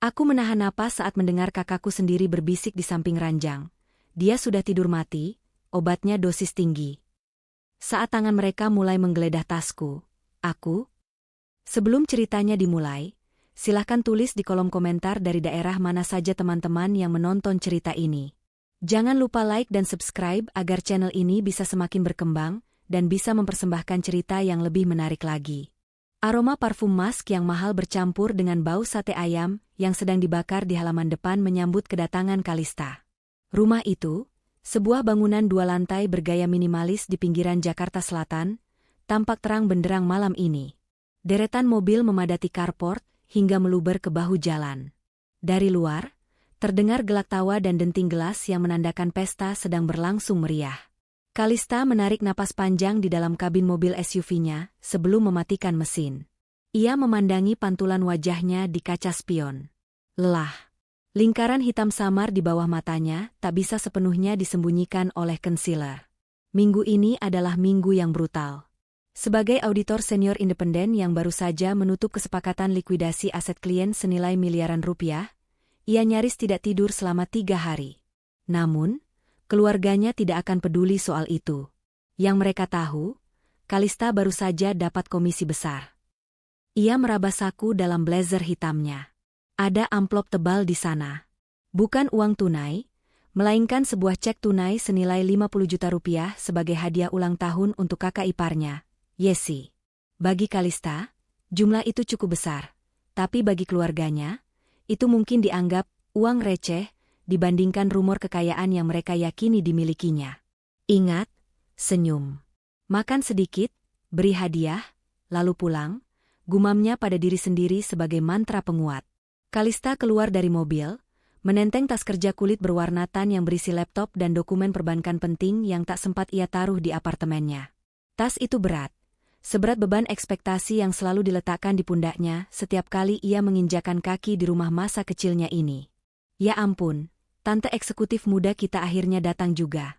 Aku menahan napas saat mendengar kakakku sendiri berbisik di samping ranjang. Dia sudah tidur mati, obatnya dosis tinggi. Saat tangan mereka mulai menggeledah tasku, sebelum ceritanya dimulai, silahkan tulis di kolom komentar dari daerah mana saja teman-teman yang menonton cerita ini. Jangan lupa like dan subscribe agar channel ini bisa semakin berkembang dan bisa mempersembahkan cerita yang lebih menarik lagi. Aroma parfum mask yang mahal bercampur dengan bau sate ayam yang sedang dibakar di halaman depan menyambut kedatangan Kalista. Rumah itu, sebuah bangunan 2 lantai bergaya minimalis di pinggiran Jakarta Selatan, tampak terang benderang malam ini. Deretan mobil memadati carport hingga meluber ke bahu jalan. Dari luar, terdengar gelak tawa dan denting gelas yang menandakan pesta sedang berlangsung meriah. Kalista menarik napas panjang di dalam kabin mobil SUV-nya sebelum mematikan mesin. Ia memandangi pantulan wajahnya di kaca spion. Lelah. Lingkaran hitam samar di bawah matanya tak bisa sepenuhnya disembunyikan oleh concealer. Minggu ini adalah minggu yang brutal. Sebagai auditor senior independen yang baru saja menutup kesepakatan likuidasi aset klien senilai miliaran rupiah, ia nyaris tidak tidur selama 3 hari. Namun, keluarganya tidak akan peduli soal itu. Yang mereka tahu, Kalista baru saja dapat komisi besar. Ia meraba saku dalam blazer hitamnya. Ada amplop tebal di sana. Bukan uang tunai, melainkan sebuah cek tunai senilai 50 juta rupiah sebagai hadiah ulang tahun untuk kakak iparnya, Yesi. Bagi Kalista, jumlah itu cukup besar. Tapi bagi keluarganya, itu mungkin dianggap uang receh dibandingkan rumor kekayaan yang mereka yakini dimilikinya. Ingat, senyum. Makan sedikit, beri hadiah, lalu pulang, gumamnya pada diri sendiri sebagai mantra penguat. Kalista keluar dari mobil, menenteng tas kerja kulit berwarna tan yang berisi laptop dan dokumen perbankan penting yang tak sempat ia taruh di apartemennya. Tas itu berat, seberat beban ekspektasi yang selalu diletakkan di pundaknya setiap kali ia menginjakan kaki di rumah masa kecilnya ini. Ya ampun, tante eksekutif muda kita akhirnya datang juga.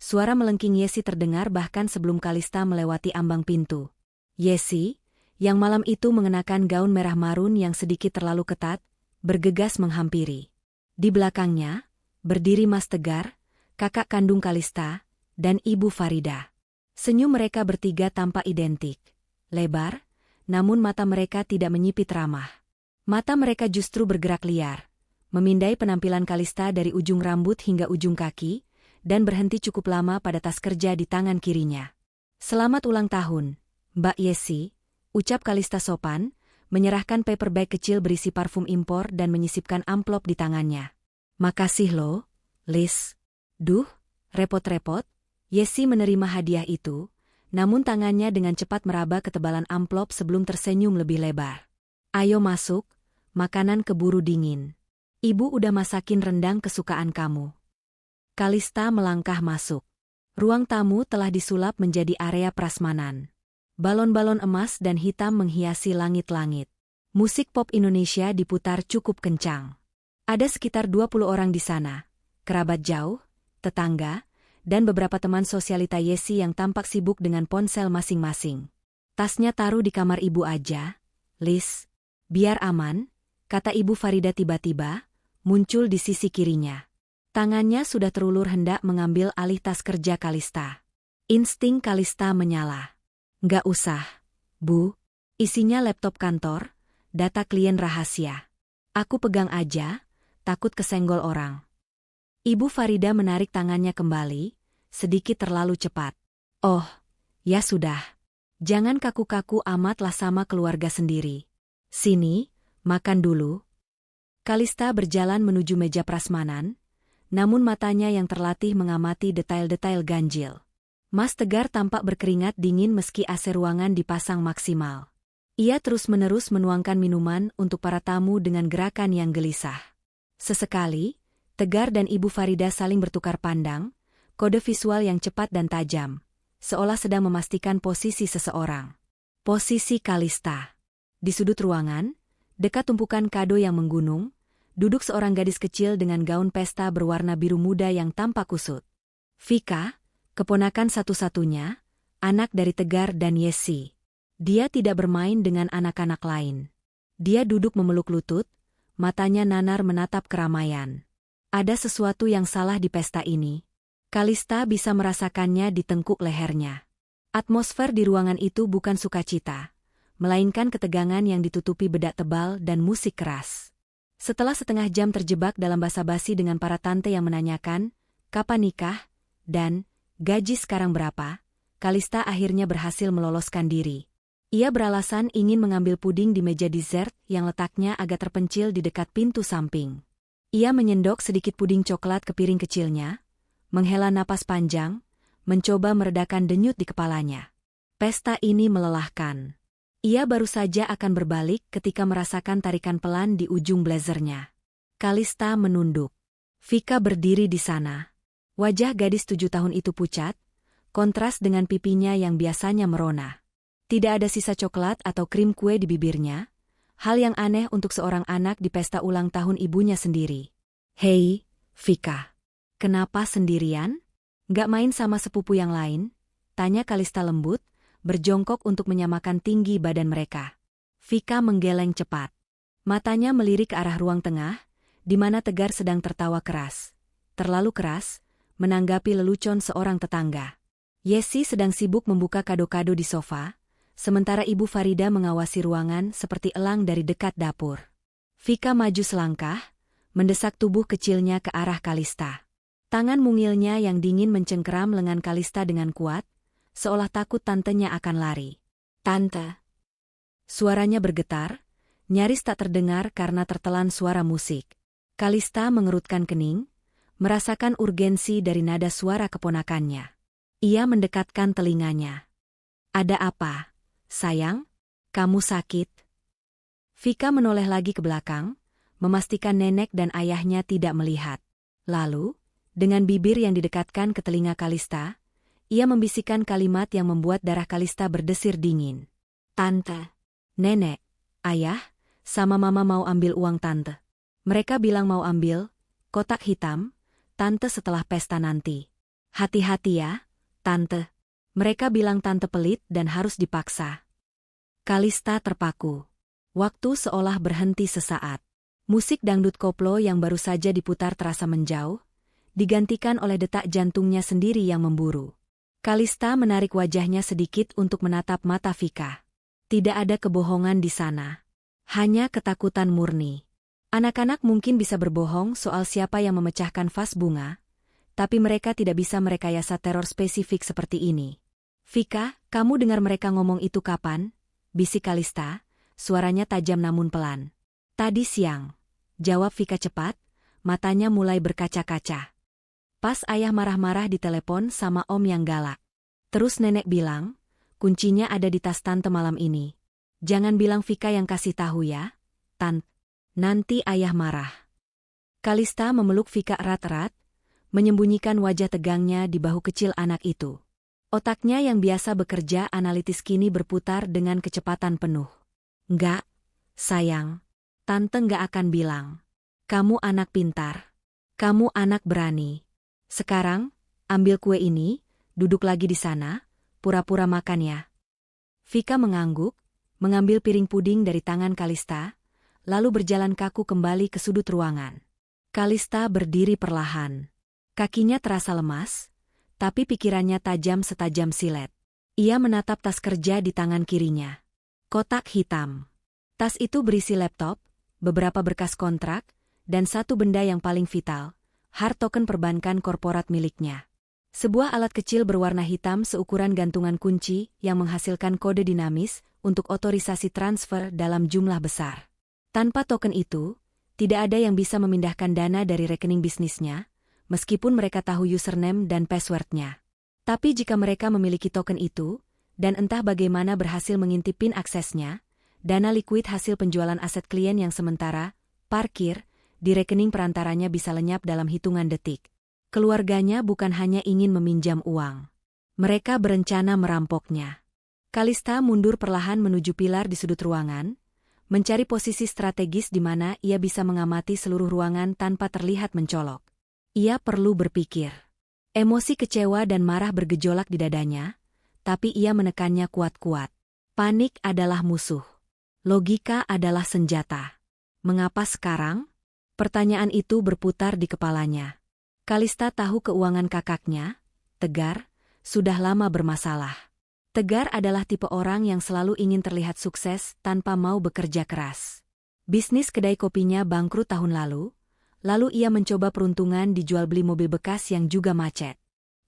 Suara melengking Yesi terdengar bahkan sebelum Kalista melewati ambang pintu. Yesi, yang malam itu mengenakan gaun merah marun yang sedikit terlalu ketat, bergegas menghampiri. Di belakangnya, berdiri Mas Tegar, kakak kandung Kalista, dan Ibu Farida. Senyum mereka bertiga tampak identik. Lebar, namun mata mereka tidak menyipit ramah. Mata mereka justru bergerak liar, memindai penampilan Kalista dari ujung rambut hingga ujung kaki, dan berhenti cukup lama pada tas kerja di tangan kirinya. Selamat ulang tahun, Mbak Yesi, ucap Kalista sopan, menyerahkan paper bag kecil berisi parfum impor dan menyisipkan amplop di tangannya. Makasih lo, Liz. Duh, repot-repot. Yesi menerima hadiah itu, namun tangannya dengan cepat meraba ketebalan amplop sebelum tersenyum lebih lebar. Ayo masuk, makanan keburu dingin. Ibu udah masakin rendang kesukaan kamu. Kalista melangkah masuk. Ruang tamu telah disulap menjadi area prasmanan. Balon-balon emas dan hitam menghiasi langit-langit. Musik pop Indonesia diputar cukup kencang. Ada sekitar 20 orang di sana, kerabat jauh, tetangga, dan beberapa teman sosialita Yesi yang tampak sibuk dengan ponsel masing-masing. Tasnya taruh di kamar ibu aja, Liz. Biar aman, kata Ibu Farida tiba-tiba, muncul di sisi kirinya. Tangannya sudah terulur hendak mengambil alih tas kerja Kalista. Insting Kalista menyala. Nggak usah, Bu. Isinya laptop kantor, data klien rahasia. Aku pegang aja, takut kesenggol orang. Ibu Farida menarik tangannya kembali, sedikit terlalu cepat. Oh, ya sudah. Jangan kaku-kaku amatlah sama keluarga sendiri. Sini, makan dulu. Kalista berjalan menuju meja prasmanan, namun matanya yang terlatih mengamati detail-detail ganjil. Mas Tegar tampak berkeringat dingin meski AC ruangan dipasang maksimal. Ia terus-menerus menuangkan minuman untuk para tamu dengan gerakan yang gelisah. Sesekali, Tegar dan Ibu Farida saling bertukar pandang, kode visual yang cepat dan tajam, seolah sedang memastikan posisi seseorang. Posisi Kalista. Di sudut ruangan, dekat tumpukan kado yang menggunung, duduk seorang gadis kecil dengan gaun pesta berwarna biru muda yang tampak kusut. Vika, keponakan satu-satunya, anak dari Tegar dan Yesi. Dia tidak bermain dengan anak-anak lain. Dia duduk memeluk lutut, matanya nanar menatap keramaian. Ada sesuatu yang salah di pesta ini. Kalista bisa merasakannya di tengkuk lehernya. Atmosfer di ruangan itu bukan sukacita, melainkan ketegangan yang ditutupi bedak tebal dan musik keras. Setelah setengah jam terjebak dalam basa-basi dengan para tante yang menanyakan, kapan nikah, dan gaji sekarang berapa, Kalista akhirnya berhasil meloloskan diri. Ia beralasan ingin mengambil puding di meja dessert yang letaknya agak terpencil di dekat pintu samping. Ia menyendok sedikit puding coklat ke piring kecilnya, menghela napas panjang, mencoba meredakan denyut di kepalanya. Pesta ini melelahkan. Ia baru saja akan berbalik ketika merasakan tarikan pelan di ujung blazernya. Kalista menunduk. Vika berdiri di sana. Wajah gadis 7 tahun itu pucat, kontras dengan pipinya yang biasanya merona. Tidak ada sisa coklat atau krim kue di bibirnya, hal yang aneh untuk seorang anak di pesta ulang tahun ibunya sendiri. Hei, Vika. Kenapa sendirian? Nggak main sama sepupu yang lain? Tanya Kalista lembut, berjongkok untuk menyamakan tinggi badan mereka. Vika menggeleng cepat. Matanya melirik ke arah ruang tengah, di mana Tegar sedang tertawa keras. Terlalu keras, menanggapi lelucon seorang tetangga. Yesi sedang sibuk membuka kado-kado di sofa, sementara Ibu Farida mengawasi ruangan seperti elang dari dekat dapur. Vika maju selangkah, mendesak tubuh kecilnya ke arah Kalista. Tangan mungilnya yang dingin mencengkeram lengan Kalista dengan kuat, seolah takut tantenya akan lari. "Tante." Suaranya bergetar, nyaris tak terdengar karena tertelan suara musik. Kalista mengerutkan kening, merasakan urgensi dari nada suara keponakannya. Ia mendekatkan telinganya. "Ada apa? Sayang, kamu sakit?" Vika menoleh lagi ke belakang, memastikan nenek dan ayahnya tidak melihat. Lalu, dengan bibir yang didekatkan ke telinga Kalista, ia membisikkan kalimat yang membuat darah Kalista berdesir dingin. "Tante, nenek, ayah, sama mama mau ambil uang tante. Mereka bilang mau ambil kotak hitam, tante setelah pesta nanti. Hati-hati ya, tante. Mereka bilang tante pelit dan harus dipaksa." Kalista terpaku. Waktu seolah berhenti sesaat. Musik dangdut koplo yang baru saja diputar terasa menjauh, digantikan oleh detak jantungnya sendiri yang memburu. Kalista menarik wajahnya sedikit untuk menatap mata Vika. Tidak ada kebohongan di sana. Hanya ketakutan murni. Anak-anak mungkin bisa berbohong soal siapa yang memecahkan vas bunga, tapi mereka tidak bisa merekayasa teror spesifik seperti ini. "Vika, kamu dengar mereka ngomong itu kapan?" bisik Kalista, suaranya tajam namun pelan. "Tadi siang," jawab Vika cepat, matanya mulai berkaca-kaca. "Pas ayah marah-marah di telepon sama om yang galak. Terus nenek bilang, kuncinya ada di tas tante malam ini. Jangan bilang Vika yang kasih tahu ya, Tante. Nanti ayah marah." Kalista memeluk Vika erat-erat, menyembunyikan wajah tegangnya di bahu kecil anak itu. Otaknya yang biasa bekerja analitis kini berputar dengan kecepatan penuh. "Enggak, sayang. Tante enggak akan bilang. Kamu anak pintar. Kamu anak berani. Sekarang, ambil kue ini, duduk lagi di sana, pura-pura makan ya." Vika mengangguk, mengambil piring puding dari tangan Kalista, lalu berjalan kaku kembali ke sudut ruangan. Kalista berdiri perlahan. Kakinya terasa lemas, tapi pikirannya tajam setajam silet. Ia menatap tas kerja di tangan kirinya. Kotak hitam. Tas itu berisi laptop, beberapa berkas kontrak, dan satu benda yang paling vital, hard token perbankan korporat miliknya. Sebuah alat kecil berwarna hitam seukuran gantungan kunci yang menghasilkan kode dinamis untuk otorisasi transfer dalam jumlah besar. Tanpa token itu, tidak ada yang bisa memindahkan dana dari rekening bisnisnya, meskipun mereka tahu username dan passwordnya. Tapi jika mereka memiliki token itu, dan entah bagaimana berhasil mengintip PIN aksesnya, dana likuid hasil penjualan aset klien yang sementara, parkir, di rekening perantaranya bisa lenyap dalam hitungan detik. Keluarganya bukan hanya ingin meminjam uang. Mereka berencana merampoknya. Kalista mundur perlahan menuju pilar di sudut ruangan, mencari posisi strategis di mana ia bisa mengamati seluruh ruangan tanpa terlihat mencolok. Ia perlu berpikir. Emosi kecewa dan marah bergejolak di dadanya, tapi ia menekannya kuat-kuat. Panik adalah musuh. Logika adalah senjata. Mengapa sekarang? Pertanyaan itu berputar di kepalanya. Kalista tahu keuangan kakaknya, Tegar, sudah lama bermasalah. Tegar adalah tipe orang yang selalu ingin terlihat sukses tanpa mau bekerja keras. Bisnis kedai kopinya bangkrut tahun lalu ia mencoba peruntungan dijual beli mobil bekas yang juga macet.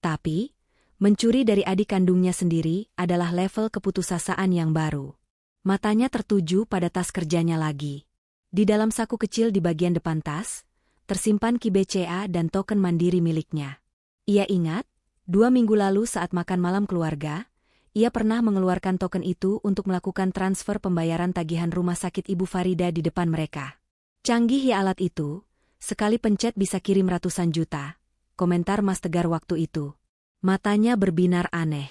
Tapi, mencuri dari adik kandungnya sendiri adalah level keputusasaan yang baru. Matanya tertuju pada tas kerjanya lagi. Di dalam saku kecil di bagian depan tas, tersimpan KBCA dan token mandiri miliknya. Ia ingat, 2 minggu lalu saat makan malam keluarga, ia pernah mengeluarkan token itu untuk melakukan transfer pembayaran tagihan rumah sakit Ibu Farida di depan mereka. Canggih ya alat itu, sekali pencet bisa kirim ratusan juta, komentar Mas Tegar waktu itu. Matanya berbinar aneh.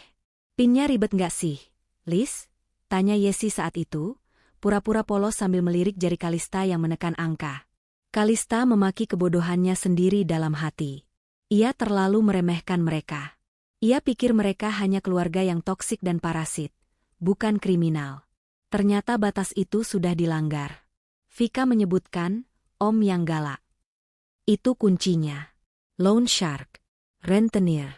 Pinnya ribet nggak sih, Lis? Tanya Yesi saat itu, pura-pura polos sambil melirik jari Kalista yang menekan angka. Kalista memaki kebodohannya sendiri dalam hati. Ia terlalu meremehkan mereka. Ia pikir mereka hanya keluarga yang toksik dan parasit, bukan kriminal. Ternyata batas itu sudah dilanggar. Vika menyebutkan, Om yang galak. Itu kuncinya. Loan shark, rentenir,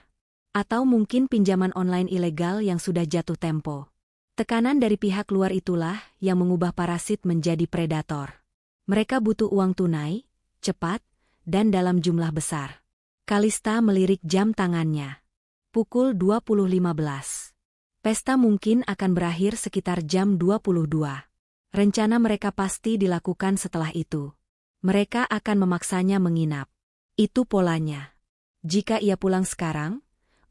atau mungkin pinjaman online ilegal yang sudah jatuh tempo. Tekanan dari pihak luar itulah yang mengubah parasit menjadi predator. Mereka butuh uang tunai, cepat, dan dalam jumlah besar. Kalista melirik jam tangannya. Pukul 20.15. Pesta mungkin akan berakhir sekitar jam 22. Rencana mereka pasti dilakukan setelah itu. Mereka akan memaksanya menginap. Itu polanya. Jika ia pulang sekarang,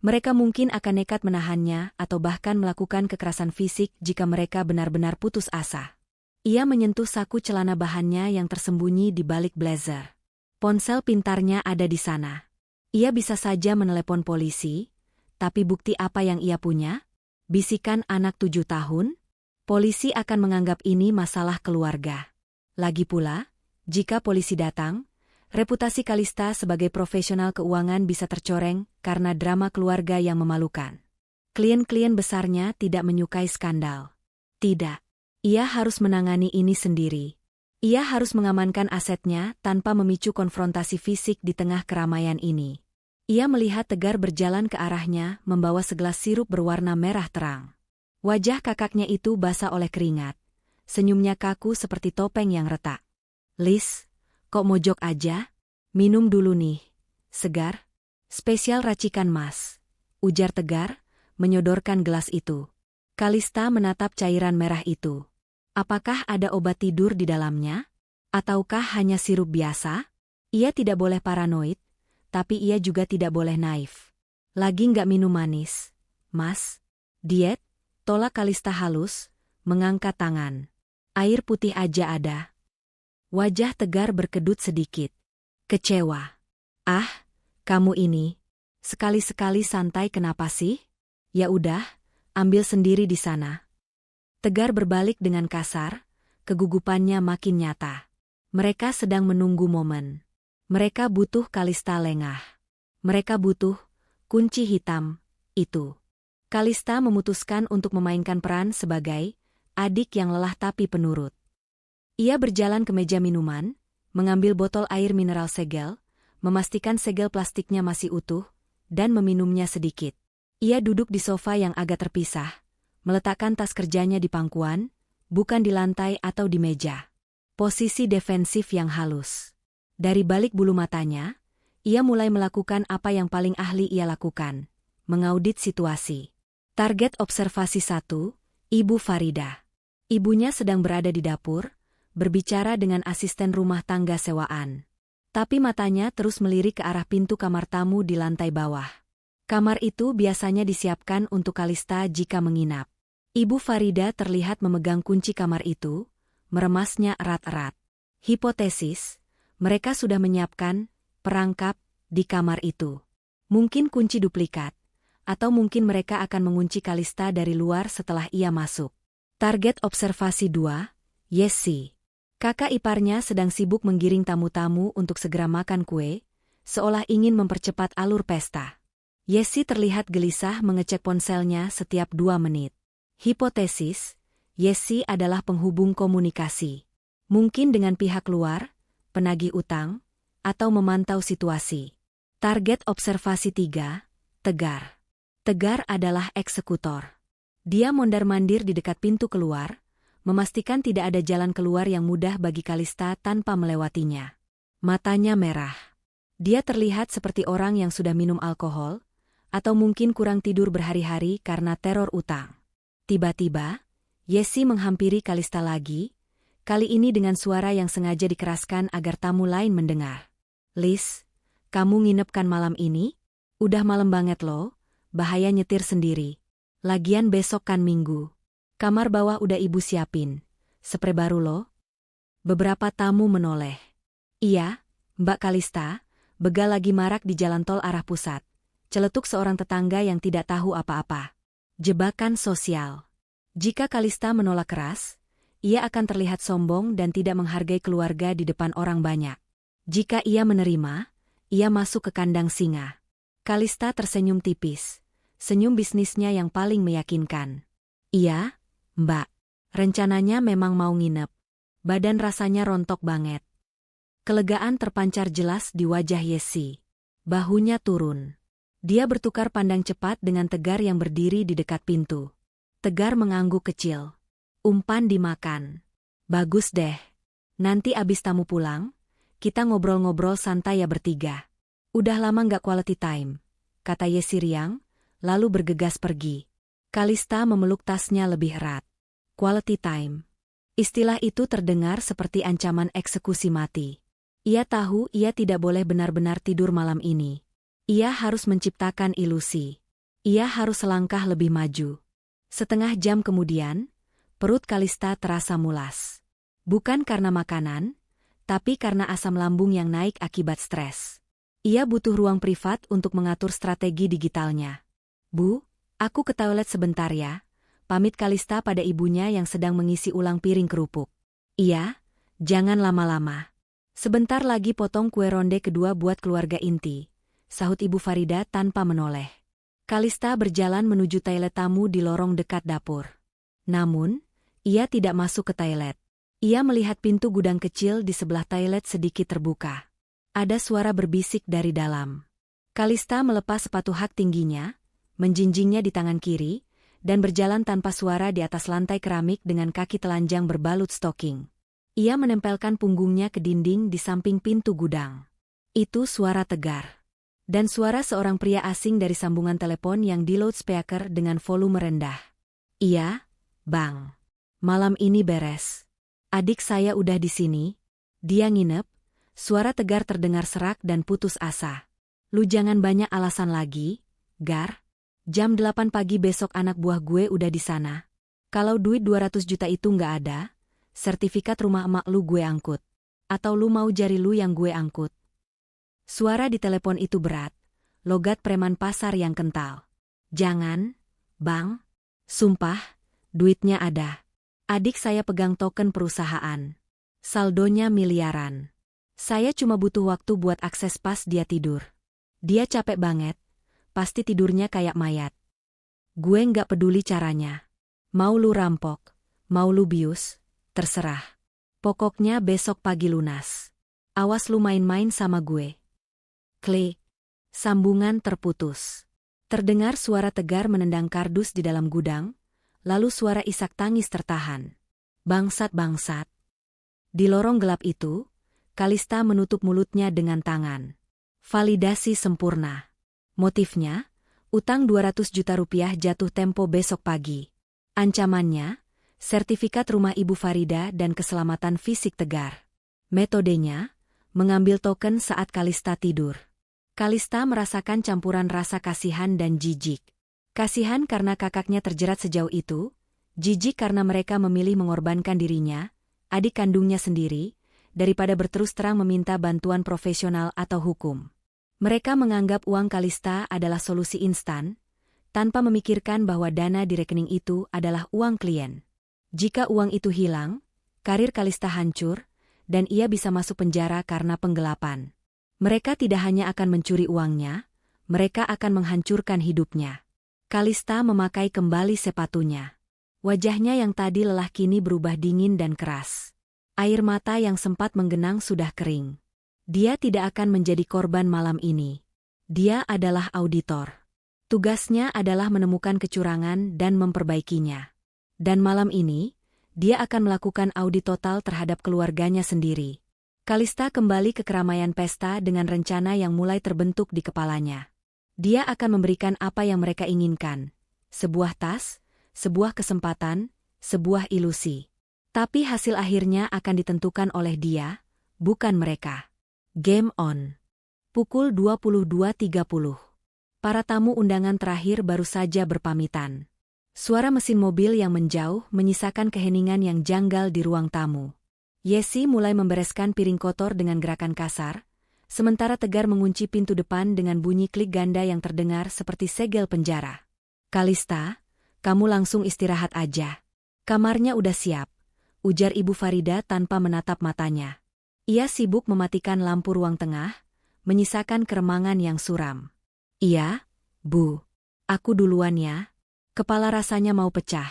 mereka mungkin akan nekat menahannya atau bahkan melakukan kekerasan fisik jika mereka benar-benar putus asa. Ia menyentuh saku celana bahannya yang tersembunyi di balik blazer. Ponsel pintarnya ada di sana. Ia bisa saja menelepon polisi, tapi bukti apa yang ia punya? Bisikan anak 7 tahun? Polisi akan menganggap ini masalah keluarga. Lagi pula, jika polisi datang, reputasi Kalista sebagai profesional keuangan bisa tercoreng karena drama keluarga yang memalukan. Klien-klien besarnya tidak menyukai skandal. Tidak. Ia harus menangani ini sendiri. Ia harus mengamankan asetnya tanpa memicu konfrontasi fisik di tengah keramaian ini. Ia melihat Tegar berjalan ke arahnya membawa segelas sirup berwarna merah terang. Wajah kakaknya itu basah oleh keringat. Senyumnya kaku seperti topeng yang retak. Lis, kok mojok aja? Minum dulu nih. Segar. Spesial racikan Mas. Ujar Tegar, menyodorkan gelas itu. Kalista menatap cairan merah itu. Apakah ada obat tidur di dalamnya? Ataukah hanya sirup biasa? Ia tidak boleh paranoid, tapi ia juga tidak boleh naif. Lagi nggak minum manis. Mas? Diet? Tolak Kalista halus, mengangkat tangan. Air putih aja ada. Wajah Tegar berkedut sedikit. Kecewa. Ah, kamu ini. Sekali-sekali santai kenapa sih? Ya udah, ambil sendiri di sana. Tegar berbalik dengan kasar, kegugupannya makin nyata. Mereka sedang menunggu momen. Mereka butuh Kalista lengah. Mereka butuh kunci hitam itu. Kalista memutuskan untuk memainkan peran sebagai adik yang lelah tapi penurut. Ia berjalan ke meja minuman, mengambil botol air mineral segel, memastikan segel plastiknya masih utuh, dan meminumnya sedikit. Ia duduk di sofa yang agak terpisah, meletakkan tas kerjanya di pangkuan, bukan di lantai atau di meja. Posisi defensif yang halus. Dari balik bulu matanya, ia mulai melakukan apa yang paling ahli ia lakukan, mengaudit situasi. Target observasi 1, Ibu Farida. Ibunya sedang berada di dapur, berbicara dengan asisten rumah tangga sewaan. Tapi matanya terus melirik ke arah pintu kamar tamu di lantai bawah. Kamar itu biasanya disiapkan untuk Kalista jika menginap. Ibu Farida terlihat memegang kunci kamar itu, meremasnya erat-erat. Hipotesis, mereka sudah menyiapkan perangkap di kamar itu. Mungkin kunci duplikat, atau mungkin mereka akan mengunci Kalista dari luar setelah ia masuk. Target observasi 2, Yesi. Kakak iparnya sedang sibuk menggiring tamu-tamu untuk segera makan kue, seolah ingin mempercepat alur pesta. Yesi terlihat gelisah mengecek ponselnya setiap 2 menit. Hipotesis, Yesi adalah penghubung komunikasi. Mungkin dengan pihak luar, penagih utang, atau memantau situasi. Target observasi 3, Tegar. Tegar adalah eksekutor. Dia mondar-mandir di dekat pintu keluar, memastikan tidak ada jalan keluar yang mudah bagi Kalista tanpa melewatinya. Matanya merah. Dia terlihat seperti orang yang sudah minum alkohol, atau mungkin kurang tidur berhari-hari karena teror utang. Tiba-tiba, Yesi menghampiri Kalista lagi, kali ini dengan suara yang sengaja dikeraskan agar tamu lain mendengar. "Lis, kamu nginepkan malam ini? Udah malam banget loh, bahaya nyetir sendiri. Lagian besok kan Minggu. Kamar bawah udah ibu siapin. Spray baru loh." Beberapa tamu menoleh. "Iya, Mbak Kalista," begal lagi marak di jalan tol arah pusat. Celetuk seorang tetangga yang tidak tahu apa-apa. Jebakan sosial. Jika Kalista menolak keras, ia akan terlihat sombong dan tidak menghargai keluarga di depan orang banyak. Jika ia menerima, ia masuk ke kandang singa. Kalista tersenyum tipis. Senyum bisnisnya yang paling meyakinkan. "Iya, Mbak. Rencananya memang mau nginep." Badan rasanya rontok banget. Kelegaan terpancar jelas di wajah Yesi. Bahunya turun. Dia bertukar pandang cepat dengan Tegar yang berdiri di dekat pintu. Tegar mengangguk kecil. "Umpan dimakan. Bagus deh. Nanti abis tamu pulang, kita ngobrol-ngobrol santai ya bertiga." "Udah lama nggak quality time," kata Yesi riang, lalu bergegas pergi. Kalista memeluk tasnya lebih erat. Quality time. Istilah itu terdengar seperti ancaman eksekusi mati. Ia tahu ia tidak boleh benar-benar tidur malam ini. Ia harus menciptakan ilusi. Ia harus selangkah lebih maju. Setengah jam kemudian, perut Kalista terasa mulas. Bukan karena makanan, tapi karena asam lambung yang naik akibat stres. Ia butuh ruang privat untuk mengatur strategi digitalnya. "Bu, aku ke toilet sebentar ya," pamit Kalista pada ibunya yang sedang mengisi ulang piring kerupuk. "Iya, jangan lama-lama. Sebentar lagi potong kue ronde kedua buat keluarga inti," sahut Ibu Farida tanpa menoleh. Kalista berjalan menuju toilet tamu di lorong dekat dapur. Namun, ia tidak masuk ke toilet. Ia melihat pintu gudang kecil di sebelah toilet sedikit terbuka. Ada suara berbisik dari dalam. Kalista melepas sepatu hak tingginya, menjinjingnya di tangan kiri, dan berjalan tanpa suara di atas lantai keramik dengan kaki telanjang berbalut stoking. Ia menempelkan punggungnya ke dinding di samping pintu gudang. Itu suara Tegar. Dan suara seorang pria asing dari sambungan telepon yang di loudspeaker dengan volume rendah. "Iya, Bang. Malam ini beres. Adik saya udah di sini. Dia nginep." Suara Tegar terdengar serak dan putus asa. "Lu jangan banyak alasan lagi, Gar. Jam 8 pagi besok anak buah gue udah di sana. Kalau duit 200 juta itu nggak ada, sertifikat rumah emak lu gue angkut. Atau lu mau jari lu yang gue angkut?" Suara di telepon itu berat, logat preman pasar yang kental. "Jangan, Bang. Sumpah, duitnya ada. Adik saya pegang token perusahaan. Saldonya miliaran. Saya cuma butuh waktu buat akses pas dia tidur. Dia capek banget, pasti tidurnya kayak mayat. Gue nggak peduli caranya. Mau lu rampok, mau lu bius, terserah. Pokoknya besok pagi lunas. Awas lu main-main sama gue." Klik. Sambungan terputus. Terdengar suara Tegar menendang kardus di dalam gudang, lalu suara isak tangis tertahan. "Bangsat-bangsat." Di lorong gelap itu, Kalista menutup mulutnya dengan tangan. Validasi sempurna. Motifnya, utang 200 juta rupiah jatuh tempo besok pagi. Ancamannya, sertifikat rumah Ibu Farida dan keselamatan fisik Tegar. Metodenya, mengambil token saat Kalista tidur. Kalista merasakan campuran rasa kasihan dan jijik. Kasihan karena kakaknya terjerat sejauh itu, jijik karena mereka memilih mengorbankan dirinya, adik kandungnya sendiri, daripada berterus terang meminta bantuan profesional atau hukum. Mereka menganggap uang Kalista adalah solusi instan, tanpa memikirkan bahwa dana di rekening itu adalah uang klien. Jika uang itu hilang, karir Kalista hancur, dan ia bisa masuk penjara karena penggelapan. Mereka tidak hanya akan mencuri uangnya, mereka akan menghancurkan hidupnya. Kalista memakai kembali sepatunya. Wajahnya yang tadi lelah kini berubah dingin dan keras. Air mata yang sempat menggenang sudah kering. Dia tidak akan menjadi korban malam ini. Dia adalah auditor. Tugasnya adalah menemukan kecurangan dan memperbaikinya. Dan malam ini, dia akan melakukan audit total terhadap keluarganya sendiri. Kalista kembali ke keramaian pesta dengan rencana yang mulai terbentuk di kepalanya. Dia akan memberikan apa yang mereka inginkan. Sebuah tas, sebuah kesempatan, sebuah ilusi. Tapi hasil akhirnya akan ditentukan oleh dia, bukan mereka. Game on. Pukul 22.30. Para tamu undangan terakhir baru saja berpamitan. Suara mesin mobil yang menjauh menyisakan keheningan yang janggal di ruang tamu. Yesi mulai membereskan piring kotor dengan gerakan kasar, sementara Tegar mengunci pintu depan dengan bunyi klik ganda yang terdengar seperti segel penjara. "Kalista, kamu langsung istirahat aja. Kamarnya udah siap," ujar Ibu Farida tanpa menatap matanya. Ia sibuk mematikan lampu ruang tengah, menyisakan keremangan yang suram. "Iya, Bu. Aku duluan ya." "Kepala rasanya mau pecah,"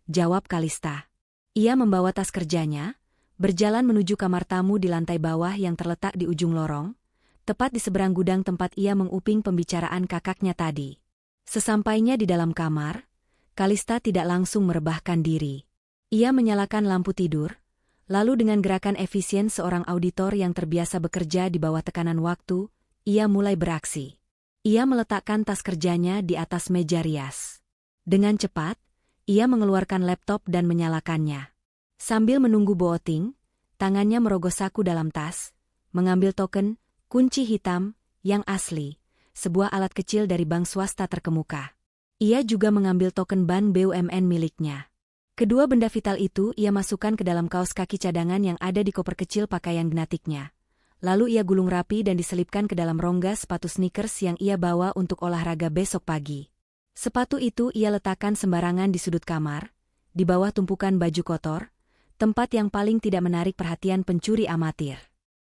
jawab Kalista. Ia membawa tas kerjanya, berjalan menuju kamar tamu di lantai bawah yang terletak di ujung lorong, tepat di seberang gudang tempat ia menguping pembicaraan kakaknya tadi. Sesampainya di dalam kamar, Kalista tidak langsung merebahkan diri. Ia menyalakan lampu tidur, lalu dengan gerakan efisien seorang auditor yang terbiasa bekerja di bawah tekanan waktu, ia mulai beraksi. Ia meletakkan tas kerjanya di atas meja rias. Dengan cepat, ia mengeluarkan laptop dan menyalakannya. Sambil menunggu booting, tangannya merogoh saku dalam tas, mengambil token, kunci hitam, yang asli, sebuah alat kecil dari bank swasta terkemuka. Ia juga mengambil token bank BUMN miliknya. Kedua benda vital itu ia masukkan ke dalam kaos kaki cadangan yang ada di koper kecil pakaian genetiknya. Lalu ia gulung rapi dan diselipkan ke dalam rongga sepatu sneakers yang ia bawa untuk olahraga besok pagi. Sepatu itu ia letakkan sembarangan di sudut kamar, di bawah tumpukan baju kotor, tempat yang paling tidak menarik perhatian pencuri amatir.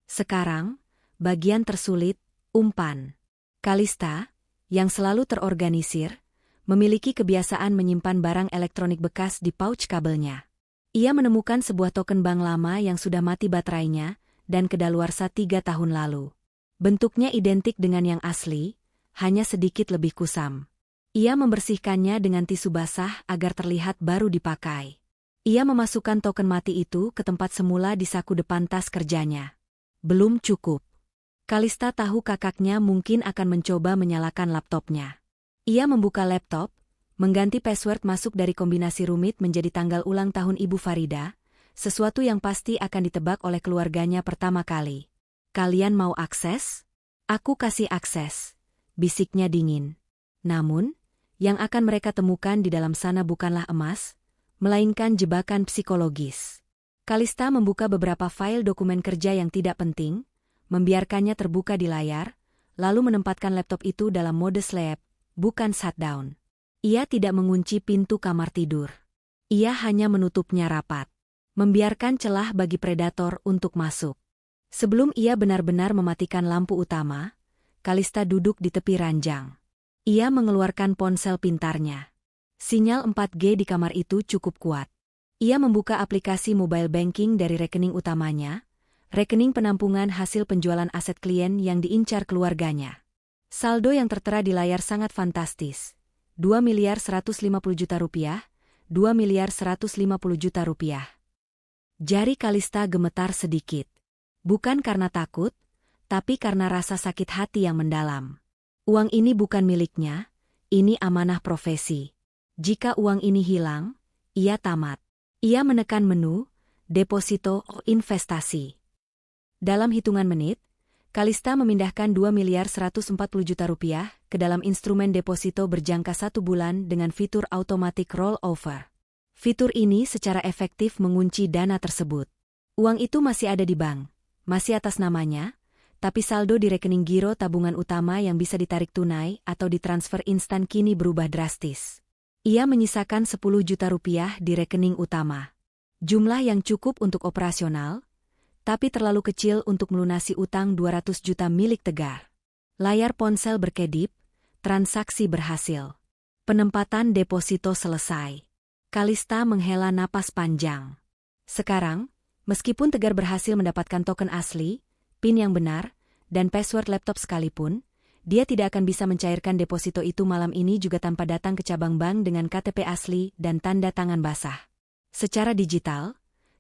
Sekarang, bagian tersulit, umpan. Kalista, yang selalu terorganisir, memiliki kebiasaan menyimpan barang elektronik bekas di pouch kabelnya. Ia menemukan sebuah token bank lama yang sudah mati baterainya dan kedaluarsa 3 tahun lalu. Bentuknya identik dengan yang asli, hanya sedikit lebih kusam. Ia membersihkannya dengan tisu basah agar terlihat baru dipakai. Ia memasukkan token mati itu ke tempat semula di saku depan tas kerjanya. Belum cukup. Kalista tahu kakaknya mungkin akan mencoba menyalakan laptopnya. Ia membuka laptop, mengganti password masuk dari kombinasi rumit menjadi tanggal ulang tahun Ibu Farida, sesuatu yang pasti akan ditebak oleh keluarganya pertama kali. "Kalian mau akses? Aku kasih akses," bisiknya dingin. Namun, yang akan mereka temukan di dalam sana bukanlah emas, melainkan jebakan psikologis. Kalista membuka beberapa file dokumen kerja yang tidak penting, membiarkannya terbuka di layar, lalu menempatkan laptop itu dalam mode sleep, bukan shutdown. Ia tidak mengunci pintu kamar tidur. Ia hanya menutupnya rapat, membiarkan celah bagi predator untuk masuk. Sebelum ia benar-benar mematikan lampu utama, Kalista duduk di tepi ranjang. Ia mengeluarkan ponsel pintarnya. Sinyal 4G di kamar itu cukup kuat. Ia membuka aplikasi mobile banking dari rekening utamanya, rekening penampungan hasil penjualan aset klien yang diincar keluarganya. Saldo yang tertera di layar sangat fantastis. 2.150 juta rupiah, 2.150 juta rupiah. Jari Kalista gemetar sedikit. Bukan karena takut, tapi karena rasa sakit hati yang mendalam. Uang ini bukan miliknya, ini amanah profesi. Jika uang ini hilang, ia tamat. Ia menekan menu, deposito, investasi. Dalam hitungan menit, Kalista memindahkan 2.140 juta rupiah ke dalam instrumen deposito berjangka 1 bulan dengan fitur automatic rollover. Fitur ini secara efektif mengunci dana tersebut. Uang itu masih ada di bank, masih atas namanya, tapi saldo di rekening giro tabungan utama yang bisa ditarik tunai atau ditransfer instan kini berubah drastis. Ia menyisakan 10 juta rupiah di rekening utama. Jumlah yang cukup untuk operasional, tapi terlalu kecil untuk melunasi utang 200 juta milik Tegar. Layar ponsel berkedip, transaksi berhasil. Penempatan deposito selesai. Kalista menghela napas panjang. Sekarang, Meskipun Tegar berhasil mendapatkan token asli, PIN yang benar, dan password laptop sekalipun, dia tidak akan bisa mencairkan deposito itu malam ini juga tanpa datang ke cabang bank dengan KTP asli dan tanda tangan basah. Secara digital,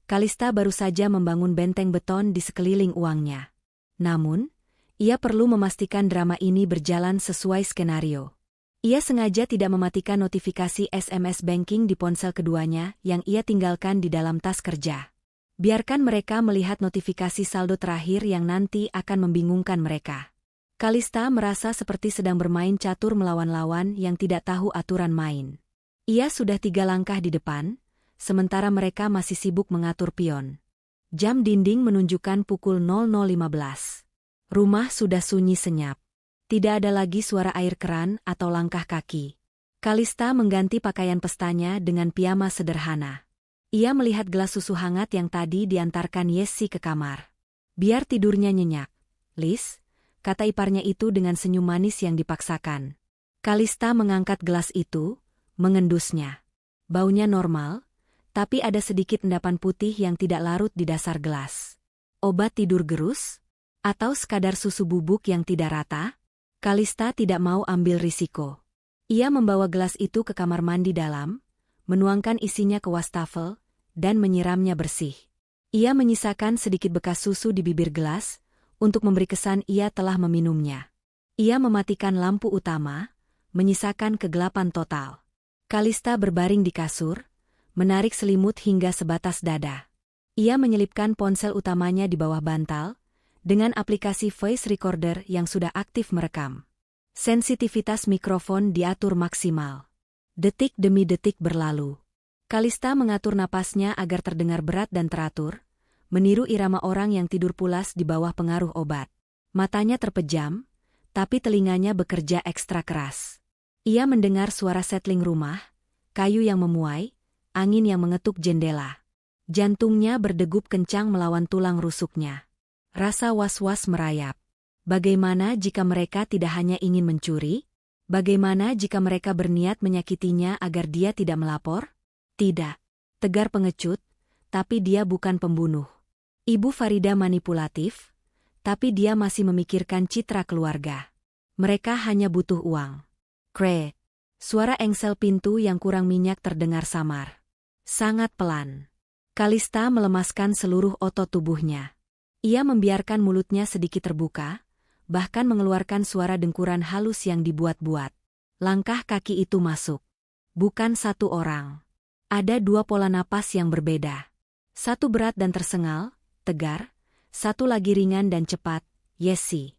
Kalista baru saja membangun benteng beton di sekeliling uangnya. Namun, ia perlu memastikan drama ini berjalan sesuai skenario. Ia sengaja tidak mematikan notifikasi SMS banking di ponsel keduanya yang ia tinggalkan di dalam tas kerja. Biarkan mereka melihat notifikasi saldo terakhir yang nanti akan membingungkan mereka. Kalista merasa seperti sedang bermain catur melawan lawan yang tidak tahu aturan main. Ia sudah 3 langkah di depan, sementara mereka masih sibuk mengatur pion. Jam dinding menunjukkan pukul 00.15. Rumah sudah sunyi senyap. Tidak ada lagi suara air keran atau langkah kaki. Kalista mengganti pakaian pestanya dengan piyama sederhana. Ia melihat gelas susu hangat yang tadi diantarkan Yesi ke kamar. Biar tidurnya nyenyak, Liz, kata iparnya itu dengan senyum manis yang dipaksakan. Kalista mengangkat gelas itu, mengendusnya. Baunya normal, tapi ada sedikit endapan putih yang tidak larut di dasar gelas. Obat tidur gerus? Atau sekadar susu bubuk yang tidak rata? Kalista tidak mau ambil risiko. Ia membawa gelas itu ke kamar mandi dalam, menuangkan isinya ke wastafel, dan menyiramnya bersih. Ia menyisakan sedikit bekas susu di bibir gelas, untuk memberi kesan ia telah meminumnya. Ia mematikan lampu utama, menyisakan kegelapan total. Kalista berbaring di kasur, menarik selimut hingga sebatas dada. Ia menyelipkan ponsel utamanya di bawah bantal, dengan aplikasi voice recorder yang sudah aktif merekam. Sensitivitas mikrofon diatur maksimal. Detik demi detik berlalu. Kalista mengatur napasnya agar terdengar berat dan teratur, meniru irama orang yang tidur pulas di bawah pengaruh obat. Matanya terpejam, tapi telinganya bekerja ekstra keras. Ia mendengar suara settling rumah, kayu yang memuai, angin yang mengetuk jendela. Jantungnya berdegup kencang melawan tulang rusuknya. Rasa was-was merayap. Bagaimana jika mereka tidak hanya ingin mencuri? Bagaimana jika mereka berniat menyakitinya agar dia tidak melapor? Tidak. Tegar pengecut, tapi dia bukan pembunuh. Ibu Farida manipulatif, tapi dia masih memikirkan citra keluarga. Mereka hanya butuh uang. Krek. Suara engsel pintu yang kurang minyak terdengar samar. Sangat pelan. Kalista melemaskan seluruh otot tubuhnya. Ia membiarkan mulutnya sedikit terbuka, bahkan mengeluarkan suara dengkuran halus yang dibuat-buat. Langkah kaki itu masuk. Bukan satu orang. Ada 2 pola napas yang berbeda. Satu berat dan tersengal, Tegar, satu lagi ringan dan cepat, Yesi.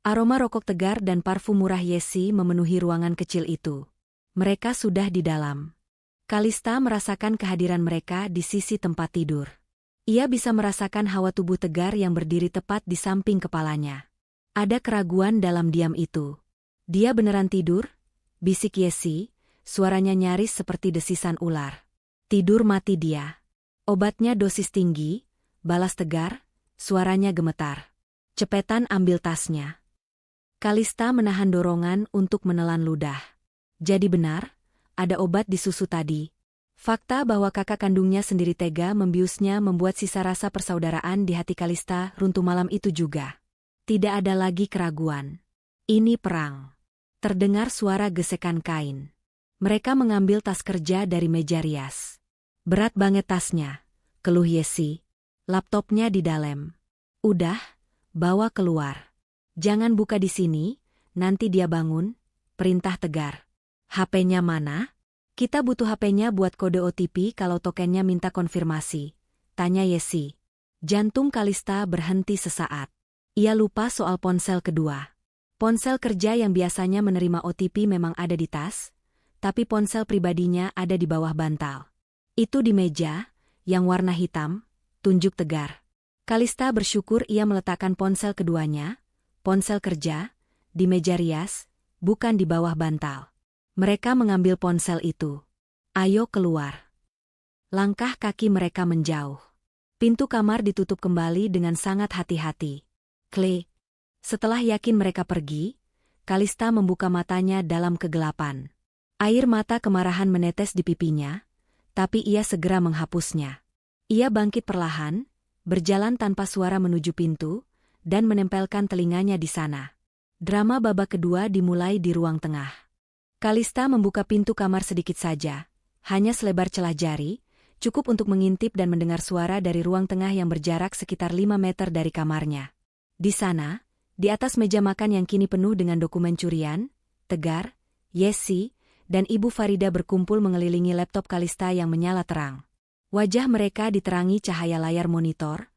Aroma rokok Tegar dan parfum murah Yesi memenuhi ruangan kecil itu. Mereka sudah di dalam. Kalista merasakan kehadiran mereka di sisi tempat tidur. Ia bisa merasakan hawa tubuh Tegar yang berdiri tepat di samping kepalanya. Ada keraguan dalam diam itu. Dia beneran tidur? Bisik Yesi, suaranya nyaris seperti desisan ular. Tidur mati dia. Obatnya dosis tinggi, balas Tegar, suaranya gemetar. Cepetan ambil tasnya. Kalista menahan dorongan untuk menelan ludah. Jadi benar, ada obat di susu tadi. Fakta bahwa kakak kandungnya sendiri tega membiusnya membuat sisa rasa persaudaraan di hati Kalista runtuh malam itu juga. Tidak ada lagi keraguan. Ini perang. Terdengar suara gesekan kain. Mereka mengambil tas kerja dari meja rias. Berat banget tasnya, keluh Yesi. Laptopnya di dalam. Udah, bawa keluar. Jangan buka di sini, nanti dia bangun, perintah Tegar. HP-nya mana? Kita butuh HP-nya buat kode OTP kalau tokennya minta konfirmasi, tanya Yesi. Jantung Kalista berhenti sesaat. Ia lupa soal ponsel kedua. Ponsel kerja yang biasanya menerima OTP memang ada di tas, tapi ponsel pribadinya ada di bawah bantal. Itu di meja, yang warna hitam, tunjuk Tegar. Kalista bersyukur ia meletakkan ponsel keduanya, ponsel kerja, di meja rias, bukan di bawah bantal. Mereka mengambil ponsel itu. Ayo keluar. Langkah kaki mereka menjauh. Pintu kamar ditutup kembali dengan sangat hati-hati. Klik. Setelah yakin mereka pergi, Kalista membuka matanya dalam kegelapan. Air mata kemarahan menetes di pipinya, tapi ia segera menghapusnya. Ia bangkit perlahan, berjalan tanpa suara menuju pintu, dan menempelkan telinganya di sana. Drama babak kedua dimulai di ruang tengah. Kalista membuka pintu kamar sedikit saja, hanya selebar celah jari, cukup untuk mengintip dan mendengar suara dari ruang tengah yang berjarak sekitar 5 meter dari kamarnya. Di sana, di atas meja makan yang kini penuh dengan dokumen curian, Tegar, Yesi, dan Ibu Farida berkumpul mengelilingi laptop Kalista yang menyala terang. Wajah mereka diterangi cahaya layar monitor,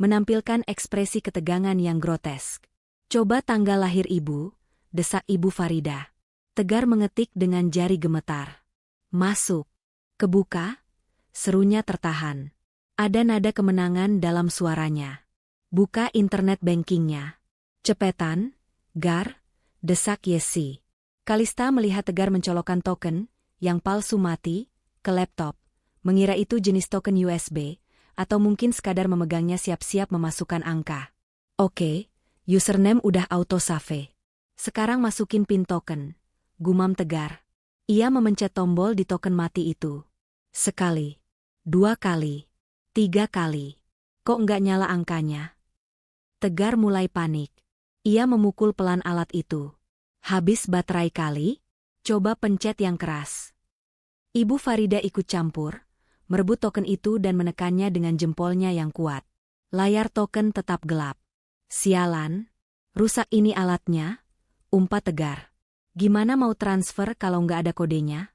menampilkan ekspresi ketegangan yang grotesk. "Coba tanggal lahir ibu," desak Ibu Farida. Tegar mengetik dengan jari gemetar. "Masuk." "Kebuka?" serunya tertahan. Ada nada kemenangan dalam suaranya. "Buka internet bankingnya." "Cepetan, Gar," desak Yesi. Kalista melihat Tegar mencolokkan token, yang palsu mati, ke laptop, mengira itu jenis token USB, atau mungkin sekadar memegangnya siap-siap memasukkan angka. "Oke, username udah auto-save. Sekarang masukin pin token," gumam Tegar. Ia memencet tombol di token mati itu. Sekali, 2 kali, 3 kali. Kok nggak nyala angkanya? Tegar mulai panik. Ia memukul pelan alat itu. "Habis baterai kali? Coba pencet yang keras." Ibu Farida ikut campur, merebut token itu dan menekannya dengan jempolnya yang kuat. Layar token tetap gelap. "Sialan, rusak ini alatnya," umpat Tegar. "Gimana mau transfer kalau nggak ada kodenya?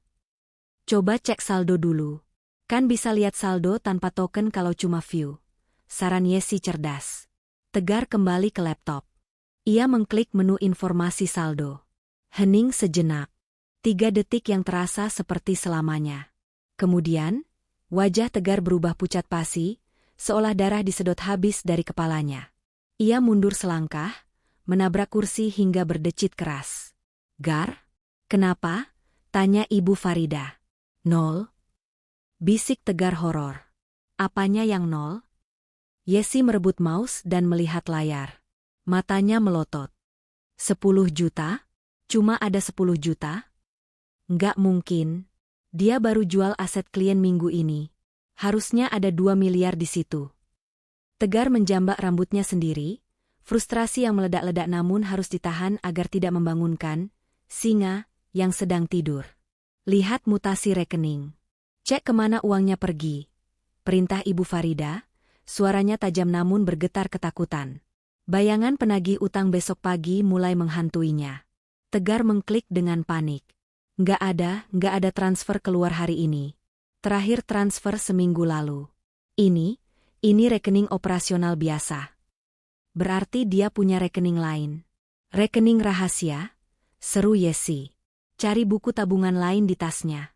Coba cek saldo dulu. Kan bisa lihat saldo tanpa token kalau cuma view," saran Yesi cerdas. Tegar kembali ke laptop. Ia mengklik menu informasi saldo. Hening sejenak. 3 detik yang terasa seperti selamanya. Kemudian, wajah Tegar berubah pucat pasi, seolah darah disedot habis dari kepalanya. Ia mundur selangkah, menabrak kursi hingga berdecit keras. "Gar? Kenapa?" tanya Ibu Farida. "Nol," bisik Tegar horor. "Apanya yang nol?" Yesi merebut mouse dan melihat layar. Matanya melotot. 10 juta? Cuma ada 10 juta? Nggak mungkin. Dia baru jual aset klien minggu ini. Harusnya ada 2 miliar di situ. Tegar menjambak rambutnya sendiri, frustrasi yang meledak-ledak namun harus ditahan agar tidak membangunkan singa yang sedang tidur. "Lihat mutasi rekening. Cek kemana uangnya pergi," perintah Ibu Farida, suaranya tajam namun bergetar ketakutan. Bayangan penagih utang besok pagi mulai menghantuinya. Tegar mengklik dengan panik. Nggak ada transfer keluar hari ini. Terakhir transfer seminggu lalu. Ini rekening operasional biasa. Berarti dia punya rekening lain. "Rekening rahasia?" seru Yesi. "Cari buku tabungan lain di tasnya."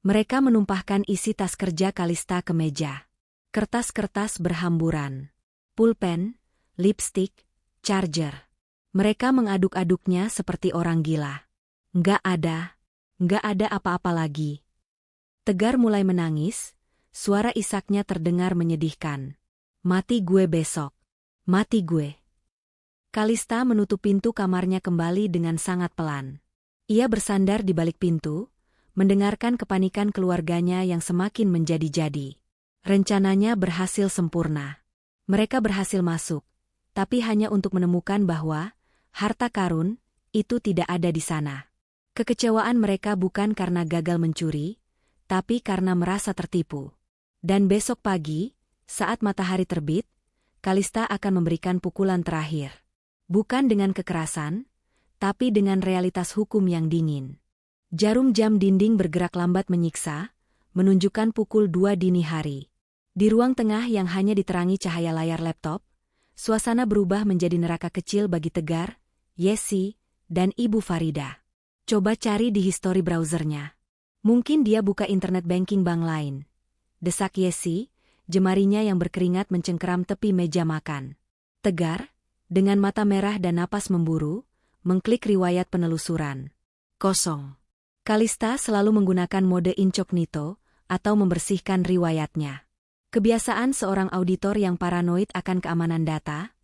Mereka menumpahkan isi tas kerja Kalista ke meja. Kertas-kertas berhamburan. Pulpen, lipstik, charger. Mereka mengaduk-aduknya seperti orang gila. Nggak ada apa-apa lagi." Tegar mulai menangis, suara isaknya terdengar menyedihkan. "Mati gue besok. Mati gue." Kalista menutup pintu kamarnya kembali dengan sangat pelan. Ia bersandar di balik pintu, mendengarkan kepanikan keluarganya yang semakin menjadi-jadi. Rencananya berhasil sempurna. Mereka berhasil masuk, tapi hanya untuk menemukan bahwa harta karun itu tidak ada di sana. Kekecewaan mereka bukan karena gagal mencuri, tapi karena merasa tertipu. Dan besok pagi, saat matahari terbit, Kalista akan memberikan pukulan terakhir. Bukan dengan kekerasan, tapi dengan realitas hukum yang dingin. Jarum jam dinding bergerak lambat menyiksa, menunjukkan pukul 2 dini hari. Di ruang tengah yang hanya diterangi cahaya layar laptop, suasana berubah menjadi neraka kecil bagi Tegar, Yesi, dan Ibu Farida. "Coba cari di histori browsernya. Mungkin dia buka internet banking bank lain," desak Yesi, jemarinya yang berkeringat mencengkeram tepi meja makan. Tegar, dengan mata merah dan napas memburu, mengklik riwayat penelusuran. Kosong. Kalista selalu menggunakan mode incognito atau membersihkan riwayatnya. Kebiasaan seorang auditor yang paranoid akan keamanan data,